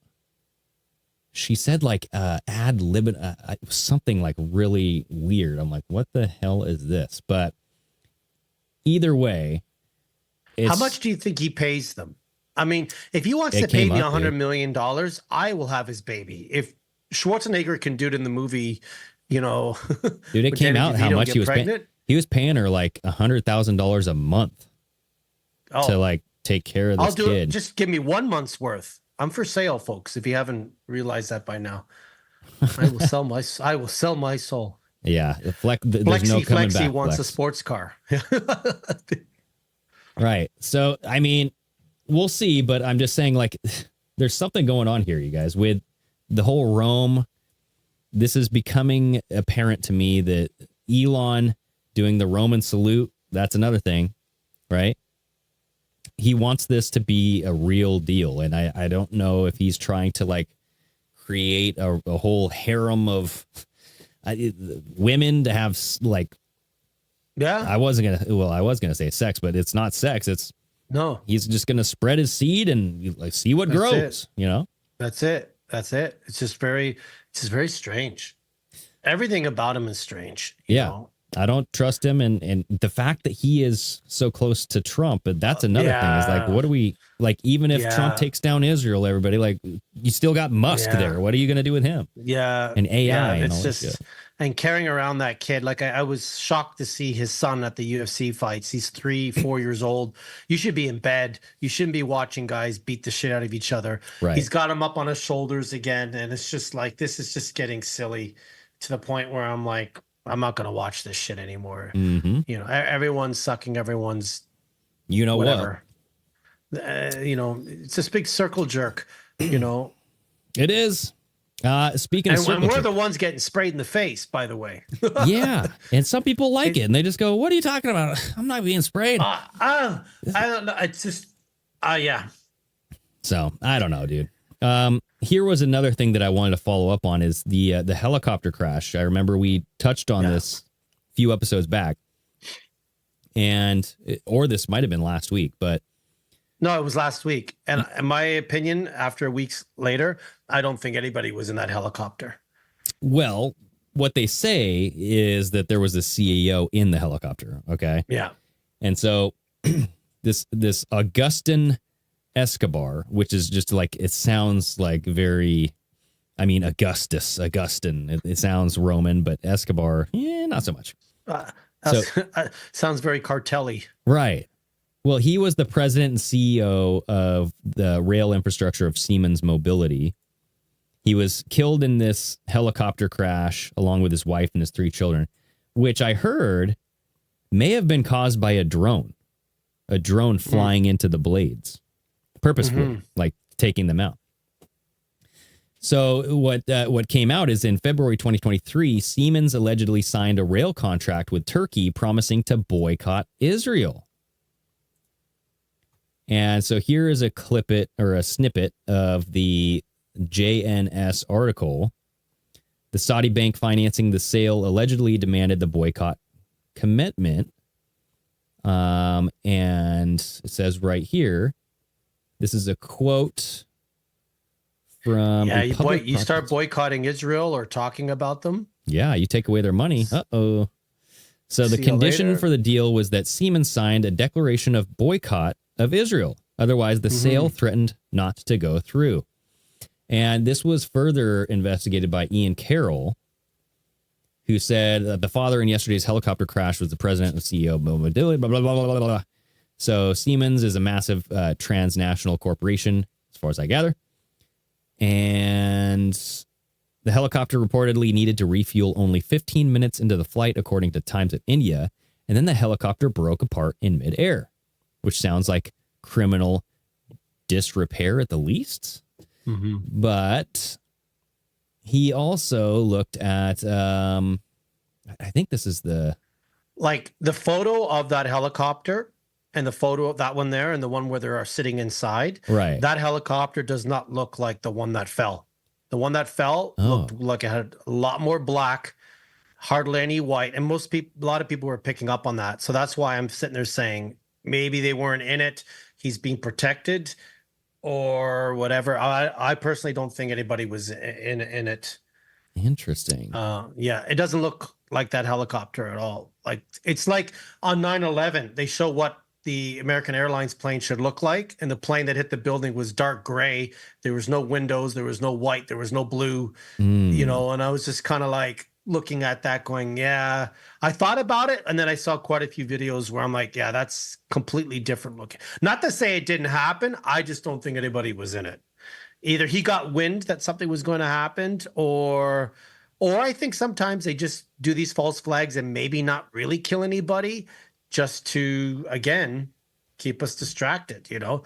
She said like ad lib something like really weird. I'm like, what the hell is this? But either way, how much do you think he pays them? I mean, if he wants to pay me $100 million, I will have his baby. If Schwarzenegger can do it in the movie, you know, dude, it came out how much he was paying. He was paying her like $100,000 a month to like take care of this kid. It. Just give me 1 month's worth. I'm for sale, folks. If you haven't realized that by now, I will sell my soul. Yeah, there's no coming back. Wants Flex. a sports car. Right. So, I mean, we'll see, but I'm just saying, like, there's something going on here, you guys, with the whole Rome. This is becoming apparent to me that Elon doing the Roman salute, that's another thing, right? He wants this to be a real deal. And I don't know if he's trying to, like, create a whole harem of women to have, like, yeah, I was gonna say sex, but it's not sex. No. He's just gonna spread his seed and like see what grows. You know. That's it. It's just very strange. Everything about him is strange. You know? I don't trust him, and the fact that he is so close to Trump, but that's another thing. Is like, what do we like? Even if Trump takes down Israel, everybody like you still got Musk there. What are you gonna do with him? Yeah, and AI. And it's all just that shit. And carrying around that kid. Like I was shocked to see his son at the UFC fights. He's 3-4 years old. You should be in bed. You shouldn't be watching guys beat the shit out of each other. Right. He's got him up on his shoulders again, and it's just like this is just getting silly to the point where I'm like, I'm not gonna watch this shit anymore. Mm-hmm. You know, everyone's sucking everyone's. You know whatever. What? You know, it's this big circle jerk. You know, it is. Speaking of and we're the ones getting sprayed in the face, by the way. Yeah, and some people like it, and they just go, "What are you talking about? I'm not being sprayed." I don't know. It's just, yeah. So I don't know, dude. Here was another thing that I wanted to follow up on is the helicopter crash. I remember we touched on this a few episodes back, or this might have been last week, but. No, it was last week. And in my opinion, after weeks later, I don't think anybody was in that helicopter. Well, what they say is that there was a CEO in the helicopter. Okay. Yeah. And so this Augustin Escobar, which is just like, it sounds like Augustin. It sounds Roman, but Escobar, not so much. Sounds very cartel-y. Right. Well, he was the president and CEO of the rail infrastructure of Siemens Mobility. He was killed in this helicopter crash along with his wife and his 3 children, which I heard may have been caused by a drone flying into the blades purposefully, like taking them out. So what came out is in February 2023, Siemens allegedly signed a rail contract with Turkey promising to boycott Israel. And so here is a snippet of the JNS article. The Saudi bank financing the sale allegedly demanded the boycott commitment. And it says right here, this is a quote from you start boycotting Israel or talking about them. Yeah, you take away their money. Uh-oh. So the condition for the deal was that Siemens signed a declaration of boycott of Israel. Otherwise, the sale threatened not to go through. And this was further investigated by Ian Carroll, who said that the father in yesterday's helicopter crash was the president and CEO of Mobility, blah, blah, blah, blah, blah, blah. So Siemens is a massive transnational corporation, as far as I gather. And the helicopter reportedly needed to refuel only 15 minutes into the flight, according to Times of India. And then the helicopter broke apart in midair, which sounds like criminal disrepair at the least. But he also looked at, I think this is the photo of that helicopter and the photo of that one there and the one where they are sitting inside. Right. That helicopter does not look like the one that fell. The one that fell looked like it had a lot more black, hardly any white. And a lot of people were picking up on that. So that's why I'm sitting there saying maybe they weren't in it. He's being protected or whatever. I personally don't think anybody was in it. Interesting. Yeah, it doesn't look like that helicopter at all. Like it's like on 9/11, they show what the American Airlines plane should look like, and the plane that hit the building was dark gray. There was no windows, there was no white, there was no blue, you know, and I was just kind of like looking at that going, yeah, I thought about it. And then I saw quite a few videos where I'm like, yeah, that's completely different looking. Not to say it didn't happen. I just don't think anybody was in it. Either he got wind that something was going to happen or I think sometimes they just do these false flags and maybe not really kill anybody just to, again, keep us distracted, you know?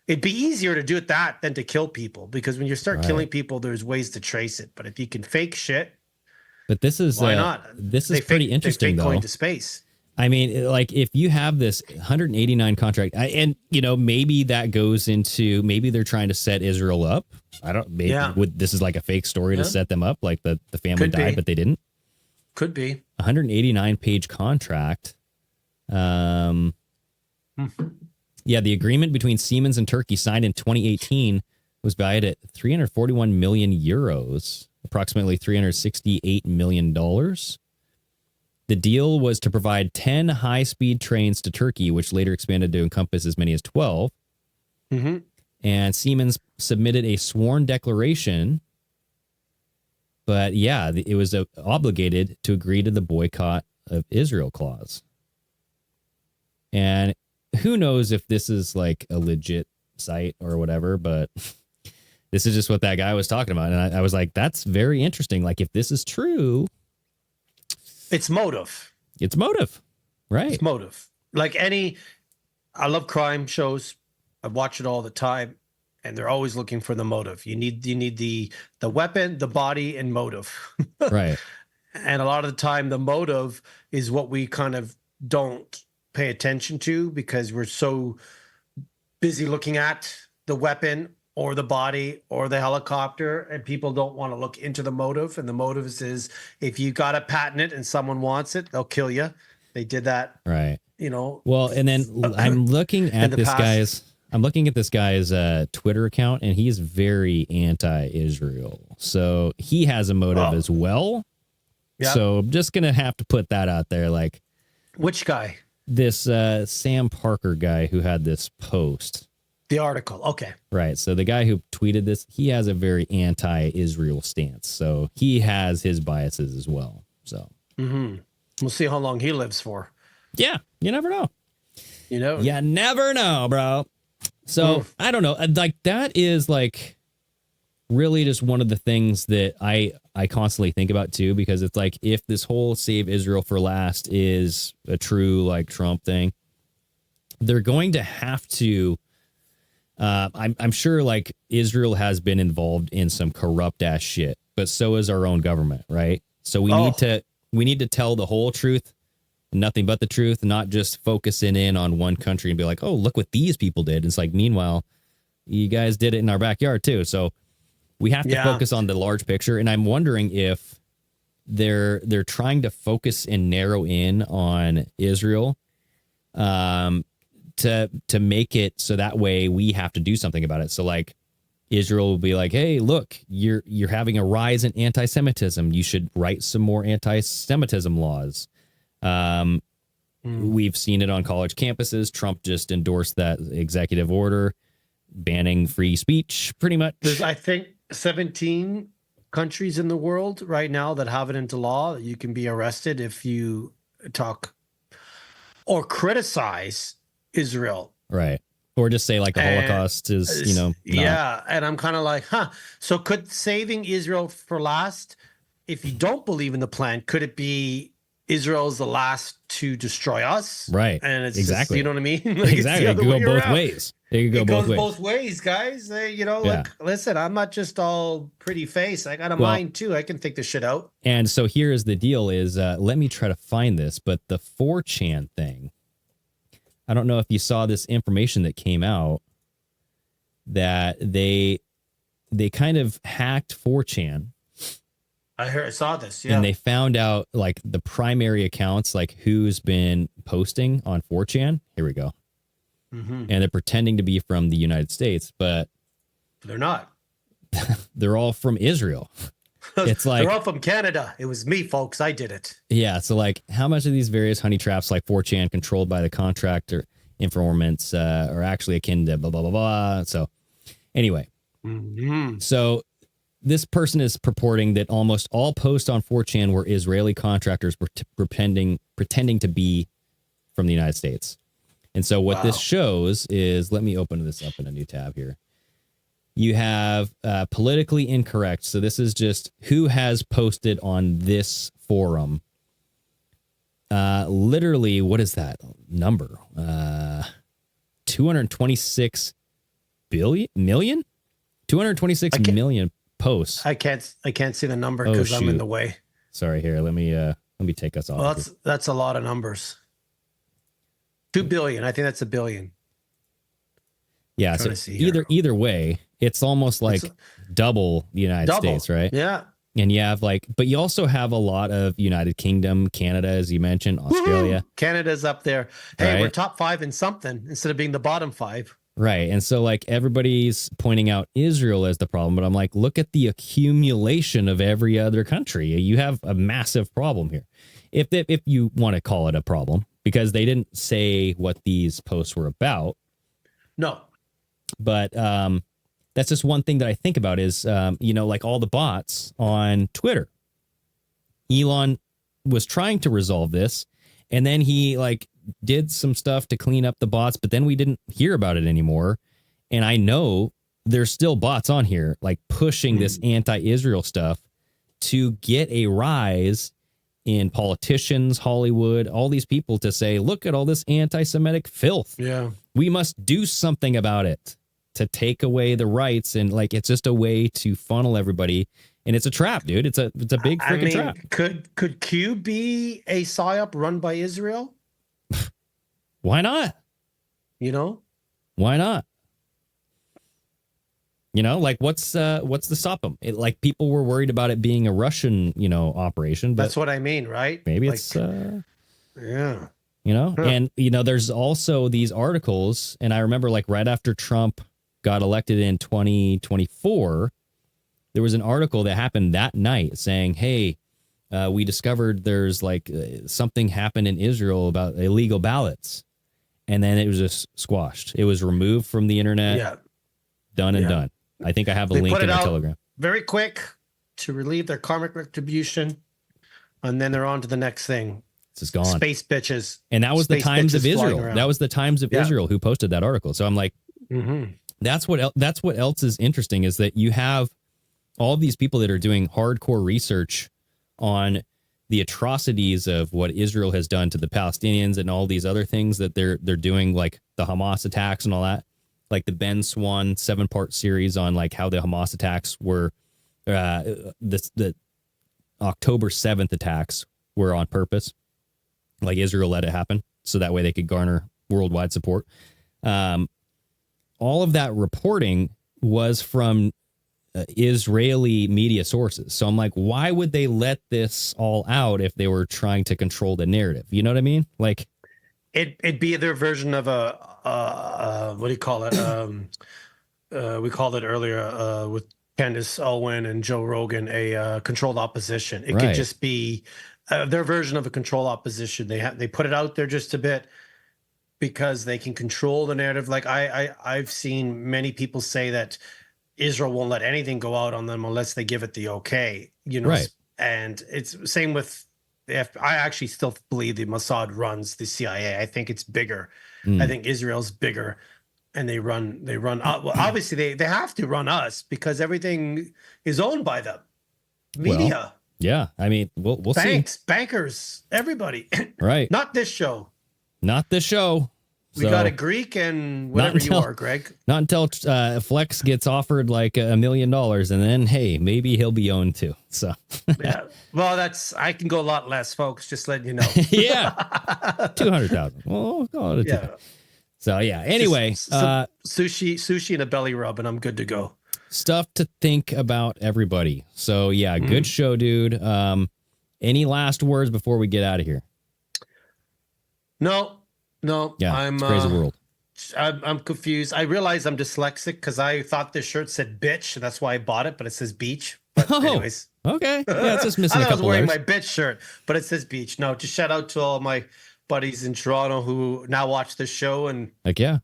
It'd be easier to do it that than to kill people because when you start killing people, there's ways to trace it. But if you can fake shit, but this is why not? This is pretty interesting, though. Going to space. I mean, like if you have this 189 contract, and you know maybe that goes into maybe they're trying to set Israel up. I don't. Maybe this is like a fake story to set them up, like the family died, but they didn't. Could be 189 page contract. Yeah, the agreement between Siemens and Turkey signed in 2018 was valued at 341 million euros, approximately $368 million. The deal was to provide 10 high-speed trains to Turkey, which later expanded to encompass as many as 12. And Siemens submitted a sworn declaration. But yeah, it was obligated to agree to the boycott of Israel clause. And who knows if this is like a legit site or whatever, but this is just what that guy was talking about. And I was like, that's very interesting. Like, if this is true, it's motive. It's motive, right? It's motive. Like I love crime shows. I watch it all the time, and they're always looking for the motive. You need the weapon, the body, and motive. Right. And a lot of the time, the motive is what we kind of don't pay attention to because we're so busy looking at the weapon or the body or the helicopter, and people don't want to look into the motive. And the motive is if you got to patent it and someone wants it, they'll kill you. They did that, right? You know. Well, and then I'm looking at this guy's Twitter account, and he's very anti-Israel. So he has a motive as well. Yep. So I'm just gonna have to put that out there. Like, which guy? This Sam Parker guy who had this post. The article. Okay. Right. So the guy who tweeted this, he has a very anti-Israel stance. So he has his biases as well. So we'll see how long he lives for. Yeah. You never know. You know? You never know, bro. So I don't know. Like that is like really just one of the things that I constantly think about too, because it's like if this whole save Israel for last is a true like Trump thing, they're going to have to I'm sure like Israel has been involved in some corrupt ass shit, but so is our own government, right? So we need to tell the whole truth, nothing but the truth, not just focusing in on one country and be like, oh, look what these people did. It's like, meanwhile, you guys did it in our backyard too. So we have to focus on the large picture. And I'm wondering if they're trying to focus and narrow in on Israel, to make it so that way we have to do something about it. So like Israel will be like, hey, look, you're having a rise in anti-Semitism. You should write some more anti-Semitism laws. We've seen it on college campuses. Trump just endorsed that executive order banning free speech, pretty much. There's, I think, 17 countries in the world right now that have it into law that you can be arrested if you talk or criticize Israel. Right. Or just say like the Holocaust is, you know. Not. Yeah. And I'm kind of like, so could saving Israel for last, if you don't believe in the plan, could it be Israel's the last to destroy us? Right. And it's exactly. Just, you know what I mean? Like exactly. It could go both ways. It could go both ways, guys. You know, like, listen, I'm not just all pretty face. I got a mind too. I can think this shit out. And so here's the deal is, let me try to find this, but the 4chan thing, I don't know if you saw this information that came out that they kind of hacked 4chan. I saw this, yeah. And they found out like the primary accounts, like who's been posting on 4chan. Here we go. And they're pretending to be from the United States, but they're not. They're all from Israel. It's like they're all from Canada. It was me, folks. I did it. Yeah. So like how much of these various honey traps like 4chan controlled by the contractor informants are actually akin to blah, blah, blah, blah. So anyway, so this person is purporting that almost all posts on 4chan were Israeli contractors were pretending to be from the United States. And so what this shows is, let me open this up in a new tab here. You have politically incorrect. So this is just who has posted on this forum. Literally, what is that number? 226 million? 226 million posts. I can't see the number because I'm in the way. Sorry, here. Let me take us off. Well, that's a lot of numbers. 2 billion. I think that's a billion. Yeah. So either way, it's almost like double the United States, right? Yeah. And you have but you also have a lot of United Kingdom, Canada, as you mentioned, Australia. Woo-hoo! Canada's up there. Hey, we're top 5 in something instead of being the bottom 5. Right. And so everybody's pointing out Israel as the problem, but I'm like, look at the accumulation of every other country. You have a massive problem here. If you want to call it a problem, because they didn't say what these posts were about. No. But that's just one thing that I think about is, like all the bots on Twitter. Elon was trying to resolve this, and then he did some stuff to clean up the bots, but then we didn't hear about it anymore. And I know there's still bots on here, pushing this anti-Israel stuff to get a rise in politicians, Hollywood, all these people to say, look at all this anti-Semitic filth. Yeah. We must do something about it to take away the rights. And it's just a way to funnel everybody. And it's a trap, dude. It's a big freaking trap. Could Q be a PSYOP run by Israel? Why not? Why not? What's to stop them? People were worried about it being a Russian, operation. But that's what I mean, right? Maybe it's, yeah. And, there's also these articles. And I remember right after Trump got elected in 2024, there was an article that happened that night saying, hey, we discovered there's something happened in Israel about illegal ballots. And then it was just squashed. It was removed from the internet. Yeah. Done and done. I think I have a link in the Telegram. Very quick to relieve their karmic retribution. And then they're on to the next thing. It's gone. Space bitches. And that was the Times of Israel. That was the Times of Israel who posted that article. So I'm like, that's what else is interesting is that you have all of these people that are doing hardcore research on the atrocities of what Israel has done to the Palestinians and all these other things that they're doing, like the Hamas attacks and all that. Like the Ben Swan 7-part series on how the Hamas attacks were, the October 7th attacks were on purpose. Israel let it happen so that way they could garner worldwide support. All of that reporting was from Israeli media sources. So I'm like, why would they let this all out if they were trying to control the narrative? You know what I mean? It'd be their version of a what do you call it? we called it earlier with Candace Owen and Joe Rogan, a controlled opposition. It could just be their version of a controlled opposition. They put it out there just a bit because they can control the narrative. Like I've seen many people say that Israel won't let anything go out on them unless they give it the okay, you know. Right. And it's same with the I actually still believe the Mossad runs the CIA. I think it's bigger. I think Israel's bigger, and they run. Well, obviously, they have to run us because everything is owned by them. Media. Well, yeah, I mean, we'll Banks, see. bankers, everybody. Right. Not this show. Not this show. We got a Greek and whatever you are, Greg. Not until Flex gets offered like $1 million, and then hey, maybe he'll be owned too. So yeah, well, I can go a lot less, folks. Just letting you know. Yeah, 200,000. Well, call it a So yeah. Anyway, sushi and a belly rub, and I'm good to go. Stuff to think about, everybody. So yeah, good show, dude. Any last words before we get out of here? No. Yeah, it's a crazy world. I'm confused. I realize I'm dyslexic because I thought this shirt said bitch, and that's why I bought it, but it says beach. But anyways. Okay. Yeah, it's just missing a I couple was wearing letters. my bitch shirt, but it says beach. No, just shout out to all my buddies in Toronto who now watch this show. And like, yeah,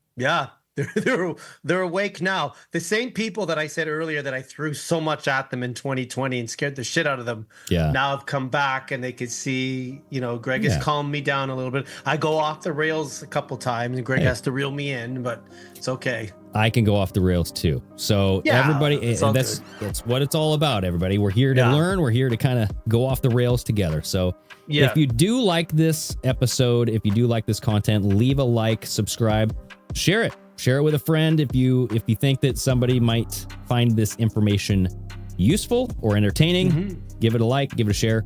they're awake now. The same people that I said earlier that I threw so much at them in 2020 and scared the shit out of them. Yeah. Now have come back and they can see, Greg has calmed me down a little bit. I go off the rails a couple times and Greg has to reel me in, but it's okay. I can go off the rails too. So everybody, that's what it's all about, everybody. We're here to learn. We're here to kind of go off the rails together. So if you do like this episode, if you do like this content, leave a like, subscribe, share it. Share it with a friend if you think that somebody might find this information useful or entertaining. Give it a like, give it a share.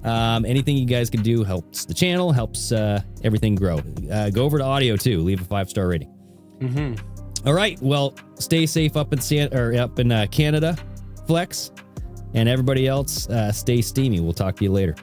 Anything you guys can do helps the channel, helps everything grow. Go over to audio too. Leave a 5-star rating. All right. Well, stay safe up in Canada, Flex, and everybody else. Stay steamy. We'll talk to you later.